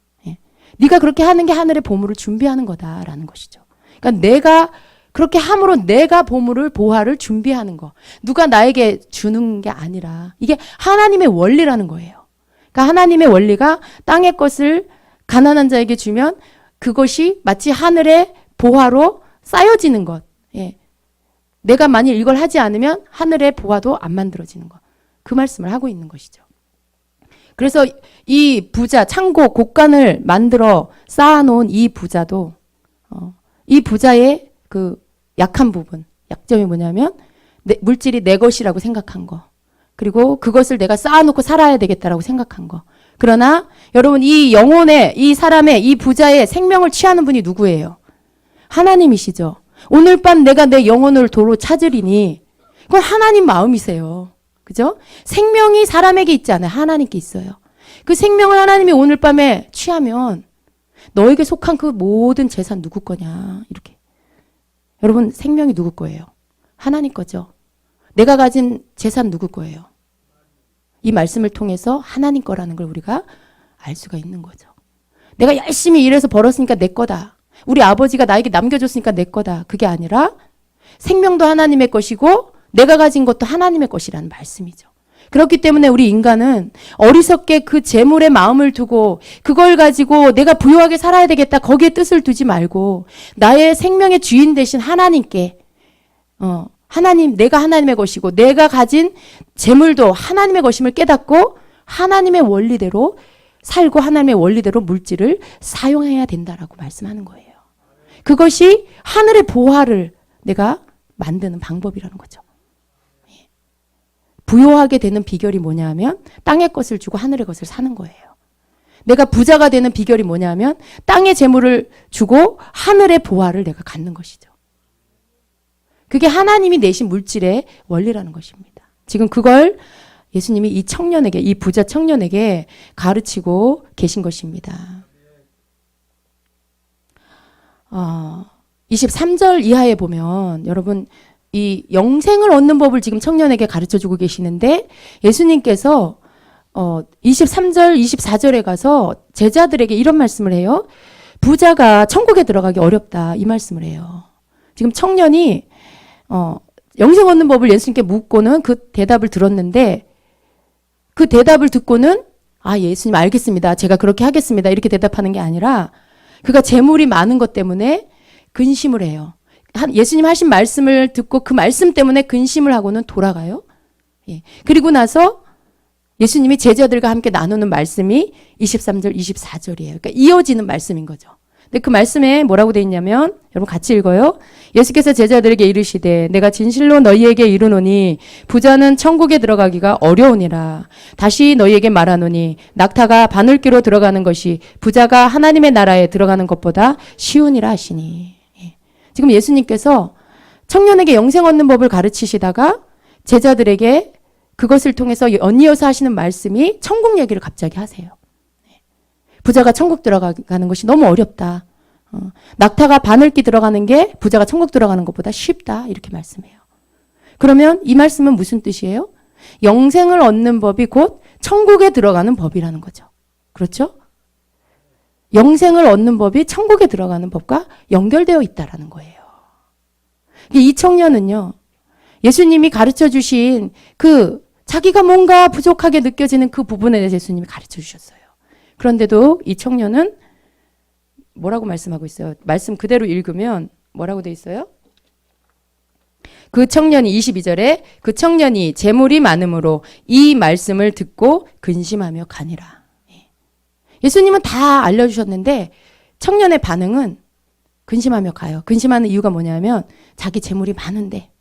네가 그렇게 하는 게 하늘의 보물을 준비하는 거다라는 것이죠. 그러니까 내가 그렇게 함으로 내가 보물을 보화를 준비하는 거. 누가 나에게 주는 게 아니라 이게 하나님의 원리라는 거예요. 그러니까 하나님의 원리가 땅의 것을 가난한 자에게 주면 그것이 마치 하늘의 보화로 쌓여지는 것. 내가 만일 이걸 하지 않으면 하늘의 보화도 안 만들어지는 것. 그 말씀을 하고 있는 것이죠. 그래서 이 부자, 창고, 곳간을 만들어 쌓아놓은 이 부자도 이 부자의 그 약한 부분, 약점이 뭐냐면 물질이 내 것이라고 생각한 거. 그리고 그것을 내가 쌓아놓고 살아야 되겠다라고 생각한 거. 그러나 여러분 이 영혼의 이 사람의 이 부자의 생명을 취하는 분이 누구예요? 하나님이시죠. 오늘 밤 내가 내 영혼을 도로 찾으리니 그건 하나님 마음이세요. 그죠? 생명이 사람에게 있지 않아요. 하나님께 있어요. 그 생명을 하나님이 오늘 밤에 취하면 너에게 속한 그 모든 재산 누구 거냐 이렇게. 여러분 생명이 누구 거예요? 하나님 거죠. 내가 가진 재산 누구 거예요? 이 말씀을 통해서 하나님 거라는 걸 우리가 알 수가 있는 거죠. 내가 열심히 일해서 벌었으니까 내 거다. 우리 아버지가 나에게 남겨줬으니까 내 거다. 그게 아니라 생명도 하나님의 것이고 내가 가진 것도 하나님의 것이라는 말씀이죠. 그렇기 때문에 우리 인간은 어리석게 그 재물에 마음을 두고 그걸 가지고 내가 부유하게 살아야 되겠다. 거기에 뜻을 두지 말고 나의 생명의 주인 되신 하나님께 하나님, 내가 하나님의 것이고 내가 가진 재물도 하나님의 것임을 깨닫고 하나님의 원리대로 살고 하나님의 원리대로 물질을 사용해야 된다라고 말씀하는 거예요. 그것이 하늘의 보화를 내가 만드는 방법이라는 거죠. 부요하게 되는 비결이 뭐냐 하면 땅의 것을 주고 하늘의 것을 사는 거예요. 내가 부자가 되는 비결이 뭐냐 하면 땅의 재물을 주고 하늘의 보화를 내가 갖는 것이죠. 그게 하나님이 내신 물질의 원리라는 것입니다. 지금 그걸 예수님이 이 청년에게, 이 부자 청년에게 가르치고 계신 것입니다. 23절 이하에 보면 여러분 이 영생을 얻는 법을 지금 청년에게 가르쳐주고 계시는데 예수님께서 23절, 24절에 가서 제자들에게 이런 말씀을 해요. 부자가 천국에 들어가기 어렵다 이 말씀을 해요. 지금 청년이 영생 얻는 법을 예수님께 묻고는 그 대답을 들었는데 그 대답을 듣고는 예수님 알겠습니다. 제가 그렇게 하겠습니다. 이렇게 대답하는 게 아니라 그가 재물이 많은 것 때문에 근심을 해요. 예수님 하신 말씀을 듣고 그 말씀 때문에 근심을 하고는 돌아가요. 예. 그리고 나서 예수님이 제자들과 함께 나누는 말씀이 23절, 24절이에요. 그러니까 이어지는 말씀인 거죠. 근데 그 말씀에 뭐라고 돼 있냐면 여러분 같이 읽어요. 예수께서 제자들에게 이르시되 내가 진실로 너희에게 이르노니 부자는 천국에 들어가기가 어려우니라. 다시 너희에게 말하노니 낙타가 바늘귀로 들어가는 것이 부자가 하나님의 나라에 들어가는 것보다 쉬우니라 하시니. 예. 지금 예수님께서 청년에게 영생 얻는 법을 가르치시다가 제자들에게 그것을 통해서 연이어서 하시는 말씀이 천국 얘기를 갑자기 하세요. 부자가 천국 들어가는 것이 너무 어렵다. 낙타가 바늘귀 들어가는 게 부자가 천국 들어가는 것보다 쉽다. 이렇게 말씀해요. 그러면 이 말씀은 무슨 뜻이에요? 영생을 얻는 법이 곧 천국에 들어가는 법이라는 거죠. 그렇죠? 영생을 얻는 법이 천국에 들어가는 법과 연결되어 있다라는 거예요. 이 청년은요, 예수님이 가르쳐 주신 그 자기가 뭔가 부족하게 느껴지는 그 부분에 대해서 예수님이 가르쳐 주셨어요. 그런데도 이 청년은 뭐라고 말씀하고 있어요? 말씀 그대로 읽으면 뭐라고 돼 있어요? 그 청년이 22절에 그 청년이 재물이 많음으로 이 말씀을 듣고 근심하며 가니라. 예수님은 다 알려주셨는데 청년의 반응은 근심하며 가요. 근심하는 이유가 뭐냐면 자기 재물이 많은데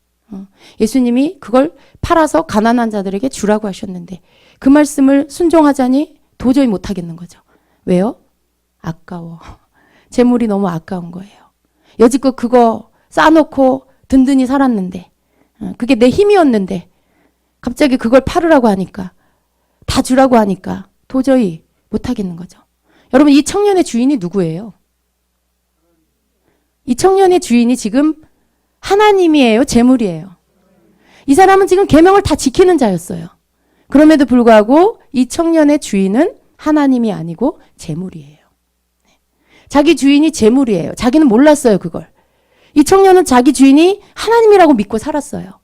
예수님이 그걸 팔아서 가난한 자들에게 주라고 하셨는데 그 말씀을 순종하자니 도저히 못하겠는 거죠. 왜요? 아까워. 재물이 너무 아까운 거예요. 여지껏 그거 쌓아놓고 든든히 살았는데 그게 내 힘이었는데 갑자기 그걸 팔으라고 하니까 다 주라고 하니까 도저히 못하겠는 거죠. 여러분 이 청년의 주인이 누구예요? 이 청년의 주인이 지금 하나님이에요? 재물이에요? 이 사람은 지금 계명을 다 지키는 자였어요. 그럼에도 불구하고 이 청년의 주인은 하나님이 아니고 재물이에요. 자기 주인이 재물이에요. 자기는 몰랐어요, 그걸. 이 청년은 자기 주인이 하나님이라고 믿고 살았어요.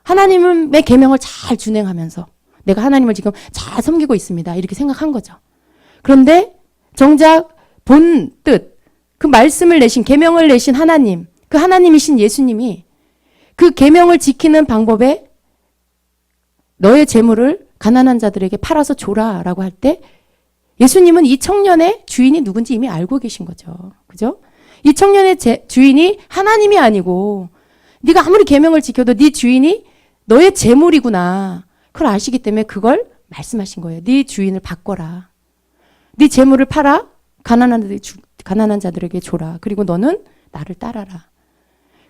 하나님의 계명을 잘 준행하면서 내가 하나님을 지금 잘 섬기고 있습니다. 이렇게 생각한 거죠. 그런데 정작 본 뜻, 그 말씀을 내신, 계명을 내신 하나님, 그 하나님이신 예수님이 그 계명을 지키는 방법에 너의 재물을 가난한 자들에게 팔아서 줘라라고 할 때 예수님은 이 청년의 주인이 누군지 이미 알고 계신 거죠. 그죠? 이 청년의 주인이 하나님이 아니고 네가 아무리 계명을 지켜도 네 주인이 너의 재물이구나. 그걸 아시기 때문에 그걸 말씀하신 거예요. 네 주인을 바꿔라. 네 재물을 팔아 가난한 자들에게 줘라. 그리고 너는 나를 따라라.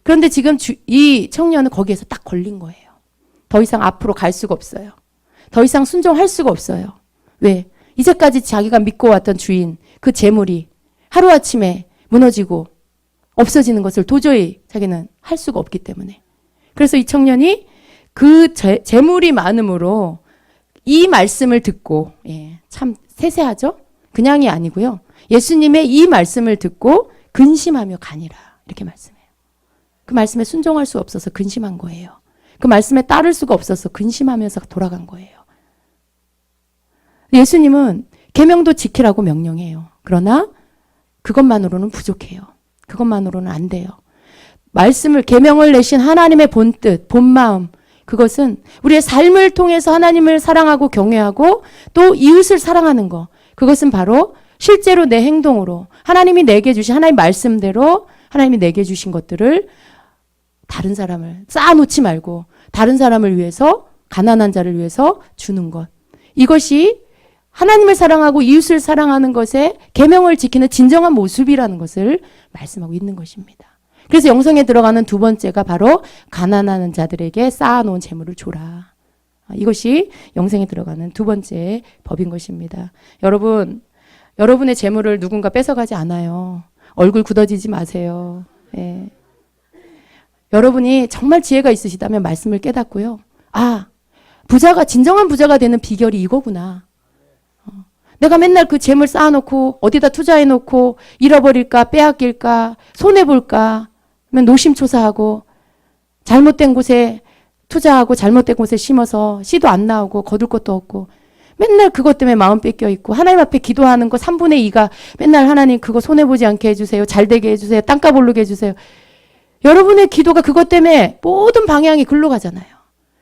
그런데 지금 이 청년은 거기에서 딱 걸린 거예요. 더 이상 앞으로 갈 수가 없어요. 더 이상 순종할 수가 없어요. 왜? 이제까지 자기가 믿고 왔던 주인, 그 재물이 하루아침에 무너지고 없어지는 것을 도저히 자기는 할 수가 없기 때문에. 그래서 이 청년이 그 재물이 많음으로 이 말씀을 듣고, 참 세세하죠? 그냥이 아니고요. 예수님의 이 말씀을 듣고 근심하며 가니라. 이렇게 말씀해요. 그 말씀에 순종할 수 없어서 근심한 거예요. 그 말씀에 따를 수가 없어서 근심하면서 돌아간 거예요. 예수님은 계명도 지키라고 명령해요. 그러나 그것만으로는 부족해요. 그것만으로는 안 돼요. 말씀을 계명을 내신 하나님의 본뜻, 본마음, 그것은 우리의 삶을 통해서 하나님을 사랑하고 경외하고 또 이웃을 사랑하는 것. 그것은 바로 실제로 내 행동으로 하나님이 내게 주신 하나님 말씀대로 하나님이 내게 주신 것들을 다른 사람을 쌓아놓지 말고 다른 사람을 위해서 가난한 자를 위해서 주는 것. 이것이 하나님을 사랑하고 이웃을 사랑하는 것에 계명을 지키는 진정한 모습이라는 것을 말씀하고 있는 것입니다. 그래서 영성에 들어가는 두 번째가 바로 가난한 자들에게 쌓아놓은 재물을 줘라. 이것이 영생에 들어가는 두 번째 법인 것입니다. 여러분, 여러분의 재물을 누군가 뺏어가지 않아요. 얼굴 굳어지지 마세요. 예. 여러분이 정말 지혜가 있으시다면 말씀을 깨닫고요. 아, 진정한 부자가 되는 비결이 이거구나. 내가 맨날 그 재물 쌓아놓고 어디다 투자해놓고 잃어버릴까 빼앗길까 손해볼까 하면 노심초사하고 잘못된 곳에 투자하고 잘못된 곳에 심어서 씨도 안 나오고 거둘 것도 없고 맨날 그것 때문에 마음 뺏겨 있고 하나님 앞에 기도하는 거 3분의 2가 맨날 하나님 그거 손해보지 않게 해주세요. 잘되게 해주세요. 땅값 오르게 해주세요. 여러분의 기도가 그것 때문에 모든 방향이 글로 가잖아요.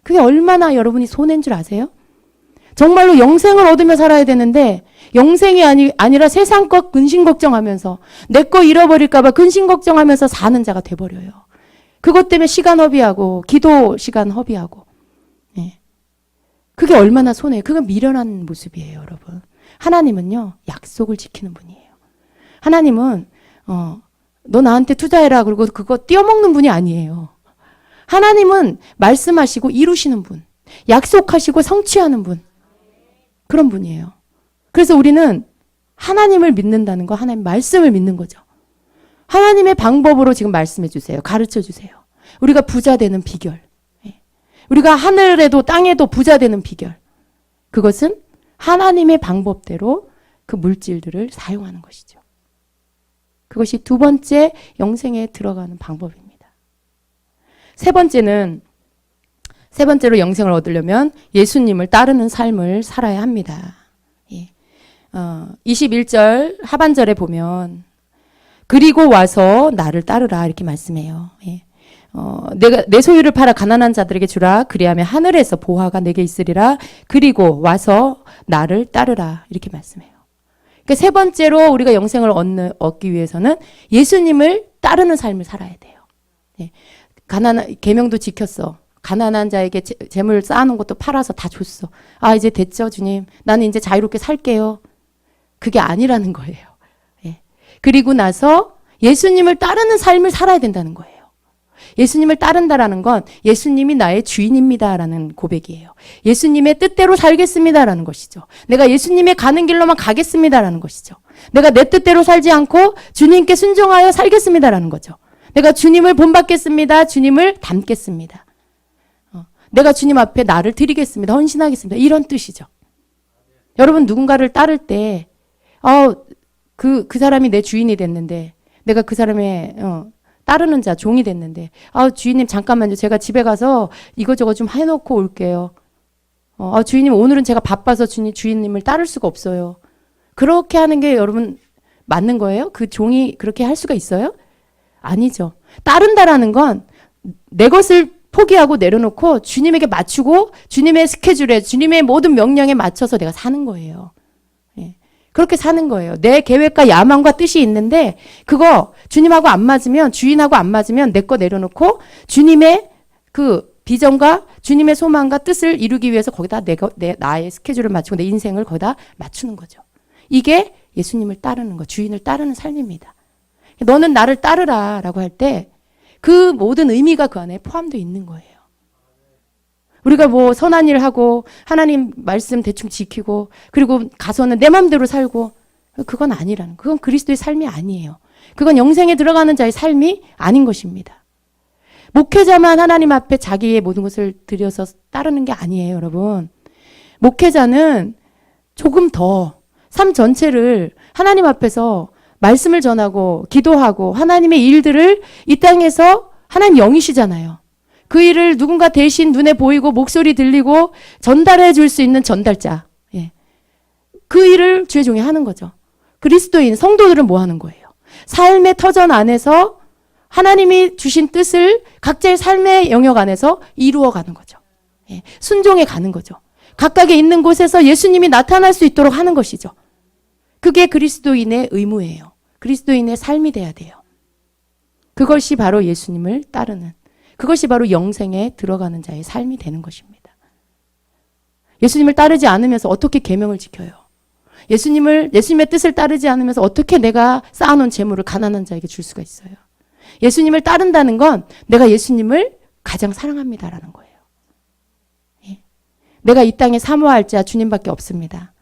그게 얼마나 여러분이 손해인 줄 아세요? 정말로 영생을 얻으며 살아야 되는데 영생이 아니라 세상 것 근심 걱정하면서 내 거 잃어버릴까 봐 근심 걱정하면서 사는 자가 돼버려요. 그것 때문에 시간 허비하고 기도 시간 허비하고. 예. 그게 얼마나 손해예요. 그건 미련한 모습이에요, 여러분. 하나님은요, 약속을 지키는 분이에요. 하나님은 너 나한테 투자해라 그러고 그거 띄어먹는 분이 아니에요. 하나님은 말씀하시고 이루시는 분, 약속하시고 성취하는 분, 그런 분이에요. 그래서 우리는 하나님을 믿는다는 거, 하나님 말씀을 믿는 거죠. 하나님의 방법으로 지금 말씀해 주세요. 가르쳐 주세요. 우리가 부자 되는 비결. 우리가 하늘에도 땅에도 부자 되는 비결. 그것은 하나님의 방법대로 그 물질들을 사용하는 것이죠. 그것이 두 번째 영생에 들어가는 방법입니다. 세 번째로 영생을 얻으려면 예수님을 따르는 삶을 살아야 합니다. 21절 하반절에 보면 그리고 와서 나를 따르라 이렇게 말씀해요. 내가 내 소유를 팔아 가난한 자들에게 주라. 그리하면 하늘에서 보화가 내게 있으리라. 그리고 와서 나를 따르라 이렇게 말씀해요. 그러니까 세 번째로 우리가 영생을 얻기 위해서는 예수님을 따르는 삶을 살아야 돼요. 계명도 지켰어. 가난한 자에게 재물 쌓아놓은 것도 팔아서 다 줬어. 아, 이제 됐죠, 주님. 나는 이제 자유롭게 살게요. 그게 아니라는 거예요. 그리고 나서 예수님을 따르는 삶을 살아야 된다는 거예요. 예수님을 따른다라는 건 예수님이 나의 주인입니다라는 고백이에요. 예수님의 뜻대로 살겠습니다라는 것이죠. 내가 예수님의 가는 길로만 가겠습니다라는 것이죠. 내가 내 뜻대로 살지 않고 주님께 순종하여 살겠습니다라는 거죠. 내가 주님을 본받겠습니다. 주님을 닮겠습니다. 내가 주님 앞에 나를 드리겠습니다. 헌신하겠습니다. 이런 뜻이죠. 여러분 누군가를 따를 때 그 사람이 내 주인이 됐는데 내가 그 사람의 따르는 자, 종이 됐는데 주인님 잠깐만요. 제가 집에 가서 이거저거 좀 해놓고 올게요. 주인님 오늘은 제가 바빠서 주인님을 따를 수가 없어요. 그렇게 하는 게 여러분 맞는 거예요? 그 종이 그렇게 할 수가 있어요? 아니죠. 따른다라는 건 내 것을 포기하고 내려놓고 주님에게 맞추고 주님의 스케줄에 주님의 모든 명령에 맞춰서 내가 사는 거예요. 그렇게 사는 거예요. 내 계획과 야망과 뜻이 있는데 그거 주님하고 안 맞으면 주인하고 안 맞으면 내 거 내려놓고 주님의 그 비전과 주님의 소망과 뜻을 이루기 위해서 거기다 나의 스케줄을 맞추고 내 인생을 거기다 맞추는 거죠. 이게 예수님을 따르는 거, 주인을 따르는 삶입니다. 너는 나를 따르라 라고 할 때 그 모든 의미가 그 안에 포함되어 있는 거예요. 우리가 뭐 선한 일 하고 하나님 말씀 대충 지키고 그리고 가서는 내 마음대로 살고 그건 아니라는 그건 그리스도의 삶이 아니에요. 그건 영생에 들어가는 자의 삶이 아닌 것입니다. 목회자만 하나님 앞에 자기의 모든 것을 들여서 따르는 게 아니에요, 여러분. 목회자는 조금 더 삶 전체를 하나님 앞에서 말씀을 전하고 기도하고 하나님의 일들을 이 땅에서 하나님 영이시잖아요. 그 일을 누군가 대신 눈에 보이고 목소리 들리고 전달해 줄 수 있는 전달자. 그 일을 주의 종이 하는 거죠. 그리스도인 성도들은 뭐 하는 거예요? 삶의 터전 안에서 하나님이 주신 뜻을 각자의 삶의 영역 안에서 이루어가는 거죠. 순종해 가는 거죠. 각각의 있는 곳에서 예수님이 나타날 수 있도록 하는 것이죠. 그게 그리스도인의 의무예요. 그리스도인의 삶이 돼야 돼요. 그것이 바로 예수님을 따르는, 그것이 바로 영생에 들어가는 자의 삶이 되는 것입니다. 예수님을 따르지 않으면서 어떻게 계명을 지켜요? 예수님의 뜻을 따르지 않으면서 어떻게 내가 쌓아놓은 재물을 가난한 자에게 줄 수가 있어요? 예수님을 따른다는 건 내가 예수님을 가장 사랑합니다라는 거예요. 내가 이 땅에 사모할 자 주님밖에 없습니다.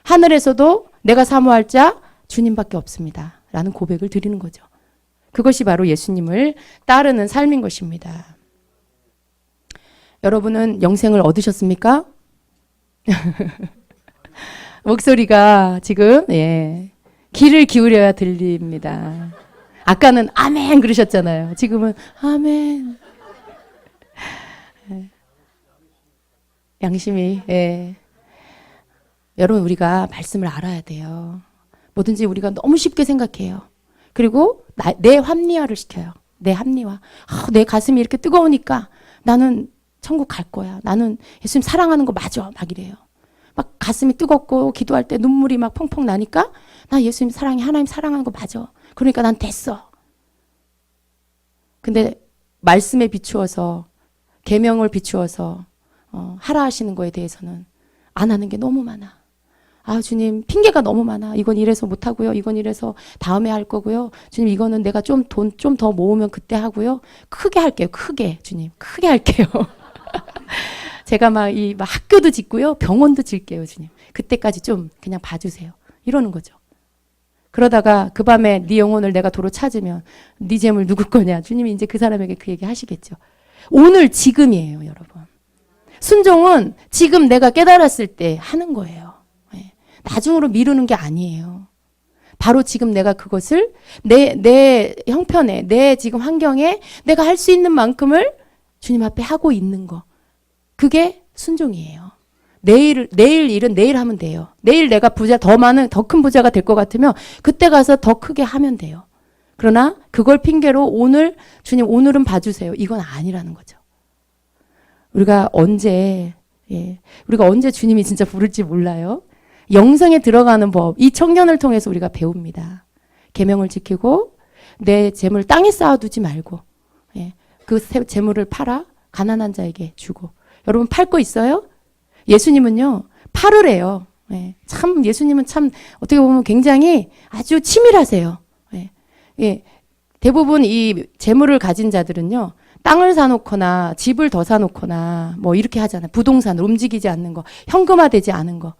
하늘에서도 내가 사모할 자 주님밖에 없습니다. 라는 고백을 드리는 거죠. 그것이 바로 예수님을 따르는 삶인 것입니다. 여러분은 영생을 얻으셨습니까? 목소리가 지금 귀를 기울여야 들립니다. 아까는 아멘 그러셨잖아요. 지금은 아멘. 양심이 여러분 우리가 말씀을 알아야 돼요. 뭐든지 우리가 너무 쉽게 생각해요. 그리고 내 합리화를 시켜요. 내 합리화. 내 가슴이 이렇게 뜨거우니까 나는 천국 갈 거야. 나는 예수님 사랑하는 거 맞아. 막 이래요. 막 가슴이 뜨겁고 기도할 때 눈물이 막 펑펑 나니까 나 예수님 사랑해. 하나님 사랑하는 거 맞아. 그러니까 난 됐어. 근데 말씀에 비추어서 계명을 비추어서 하라 하시는 거에 대해서는 안 하는 게 너무 많아. 아, 주님, 핑계가 너무 많아. 이건 이래서 못하고요. 이건 이래서 다음에 할 거고요. 주님, 이거는 내가 돈 좀 더 모으면 그때 하고요. 크게 할게요. 크게. 주님, 크게 할게요. 제가 막 학교도 짓고요. 병원도 짓게요. 주님. 그때까지 좀 그냥 봐주세요. 이러는 거죠. 그러다가 그 밤에 네 영혼을 내가 도로 찾으면 네 재물 누구 거냐. 주님이 이제 그 사람에게 그 얘기 하시겠죠. 오늘 지금이에요, 여러분. 순종은 지금 내가 깨달았을 때 하는 거예요. 나중으로 미루는 게 아니에요. 바로 지금 내가 그것을 내 형편에, 내 지금 환경에 내가 할 수 있는 만큼을 주님 앞에 하고 있는 거. 그게 순종이에요. 내일 일은 내일 하면 돼요. 내일 내가 더 큰 부자가 될 것 같으면 그때 가서 더 크게 하면 돼요. 그러나 그걸 핑계로 주님 오늘은 봐주세요. 이건 아니라는 거죠. 우리가 언제 주님이 진짜 부를지 몰라요. 영생에 들어가는 법, 이 청년을 통해서 우리가 배웁니다. 계명을 지키고 내 재물 땅에 쌓아두지 말고 그 재물을 팔아 가난한 자에게 주고. 여러분 팔 거 있어요? 예수님은요 팔으래요. 참 예수님은 참 어떻게 보면 굉장히 아주 치밀하세요. 대부분 이 재물을 가진 자들은요 땅을 사놓거나 집을 더 사놓거나 뭐 이렇게 하잖아요. 부동산을 움직이지 않는 거, 현금화되지 않은 거.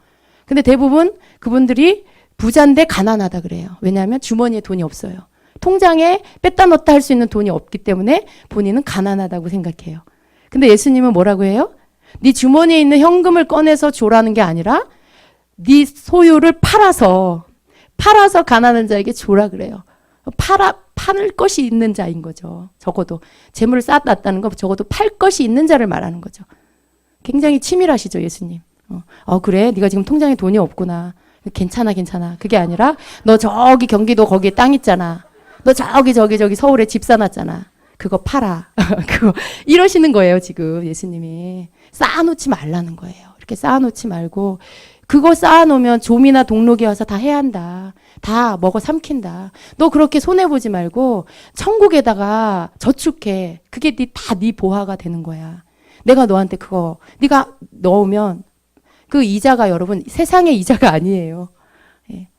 근데 대부분 그분들이 부자인데 가난하다 그래요. 왜냐하면 주머니에 돈이 없어요. 통장에 뺐다 넣었다 할 수 있는 돈이 없기 때문에 본인은 가난하다고 생각해요. 근데 예수님은 뭐라고 해요? 네 주머니에 있는 현금을 꺼내서 줘라는 게 아니라 네 소유를 팔아서 가난한 자에게 줘라 그래요. 팔을 것이 있는 자인 거죠. 적어도 재물을 쌓아놨다는 건 적어도 팔 것이 있는 자를 말하는 거죠. 굉장히 치밀하시죠, 예수님. 그래? 네가 지금 통장에 돈이 없구나. 괜찮아. 그게 아니라 너 저기 경기도 거기에 땅 있잖아. 너 저기 서울에 집 사놨잖아. 그거 팔아. 그거 이러시는 거예요, 지금 예수님이. 쌓아놓지 말라는 거예요. 이렇게 쌓아놓지 말고 그거 쌓아놓으면 좀이나 동록이 와서 다 해한다. 다 먹어 삼킨다. 너 그렇게 손해보지 말고 천국에다가 저축해. 그게 다 네 보화가 되는 거야. 내가 너한테 그거 네가 넣으면 그 이자가 여러분 세상의 이자가 아니에요.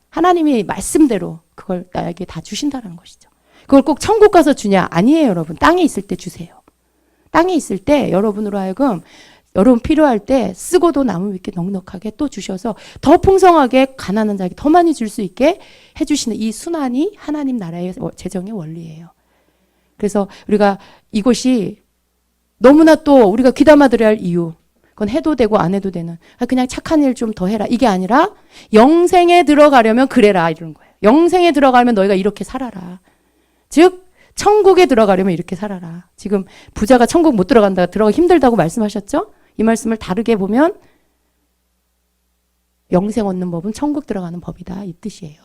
하나님이 말씀대로 그걸 나에게 다 주신다는 것이죠. 그걸 꼭 천국 가서 주냐? 아니에요, 여러분. 땅에 있을 때 주세요. 땅에 있을 때 여러분으로 하여금 여러분 필요할 때 쓰고도 남을 있게 넉넉하게 또 주셔서 더 풍성하게 가난한 자에게 더 많이 줄 수 있게 해주시는 이 순환이 하나님 나라의 재정의 원리예요. 그래서 우리가 이것이 너무나 또 우리가 귀담아 들어야 할 이유, 그건 해도 되고 안 해도 되는, 그냥 착한 일 좀 더 해라 이게 아니라 영생에 들어가려면 그래라 이런 거예요. 영생에 들어가려면 너희가 이렇게 살아라. 즉 천국에 들어가려면 이렇게 살아라. 지금 부자가 천국 못 들어간다, 들어가기 힘들다고 말씀하셨죠? 이 말씀을 다르게 보면 영생 얻는 법은 천국 들어가는 법이다 이 뜻이에요.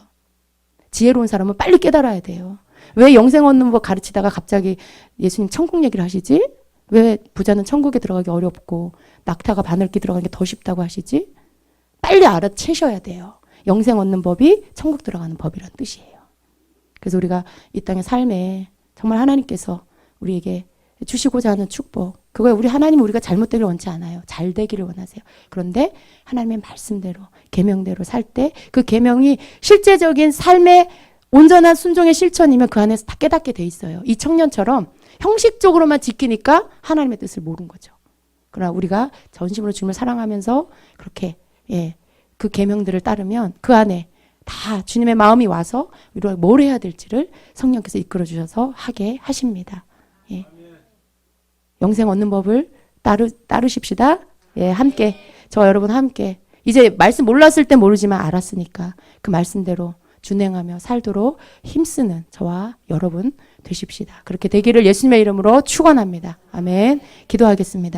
지혜로운 사람은 빨리 깨달아야 돼요. 왜 영생 얻는 법 가르치다가 갑자기 예수님 천국 얘기를 하시지? 왜 부자는 천국에 들어가기 어렵고 낙타가 바늘기 들어가는 게 더 쉽다고 하시지? 빨리 알아채셔야 돼요. 영생 얻는 법이 천국 들어가는 법이란 뜻이에요. 그래서 우리가 이 땅의 삶에 정말 하나님께서 우리에게 주시고자 하는 축복, 그거에 하나님 우리가 잘못되기를 원치 않아요. 잘 되기를 원하세요. 그런데 하나님의 말씀대로 계명대로 살 때 그 계명이 실제적인 삶의 온전한 순종의 실천이면 그 안에서 다 깨닫게 돼 있어요. 이 청년처럼 형식적으로만 지키니까 하나님의 뜻을 모르는 거죠. 그러나 우리가 전심으로 주님을 사랑하면서 그렇게 그 계명들을 따르면 그 안에 다 주님의 마음이 와서 우리가 뭘 해야 될지를 성령께서 이끌어 주셔서 하게 하십니다. 영생 얻는 법을 따르십시다. 함께 저와 여러분 함께 이제 말씀 몰랐을 때 모르지만 알았으니까 그 말씀대로 준행하며 살도록 힘쓰는 저와 여러분 되십시다. 그렇게 되기를 예수님의 이름으로 축원합니다. 아멘. 기도하겠습니다.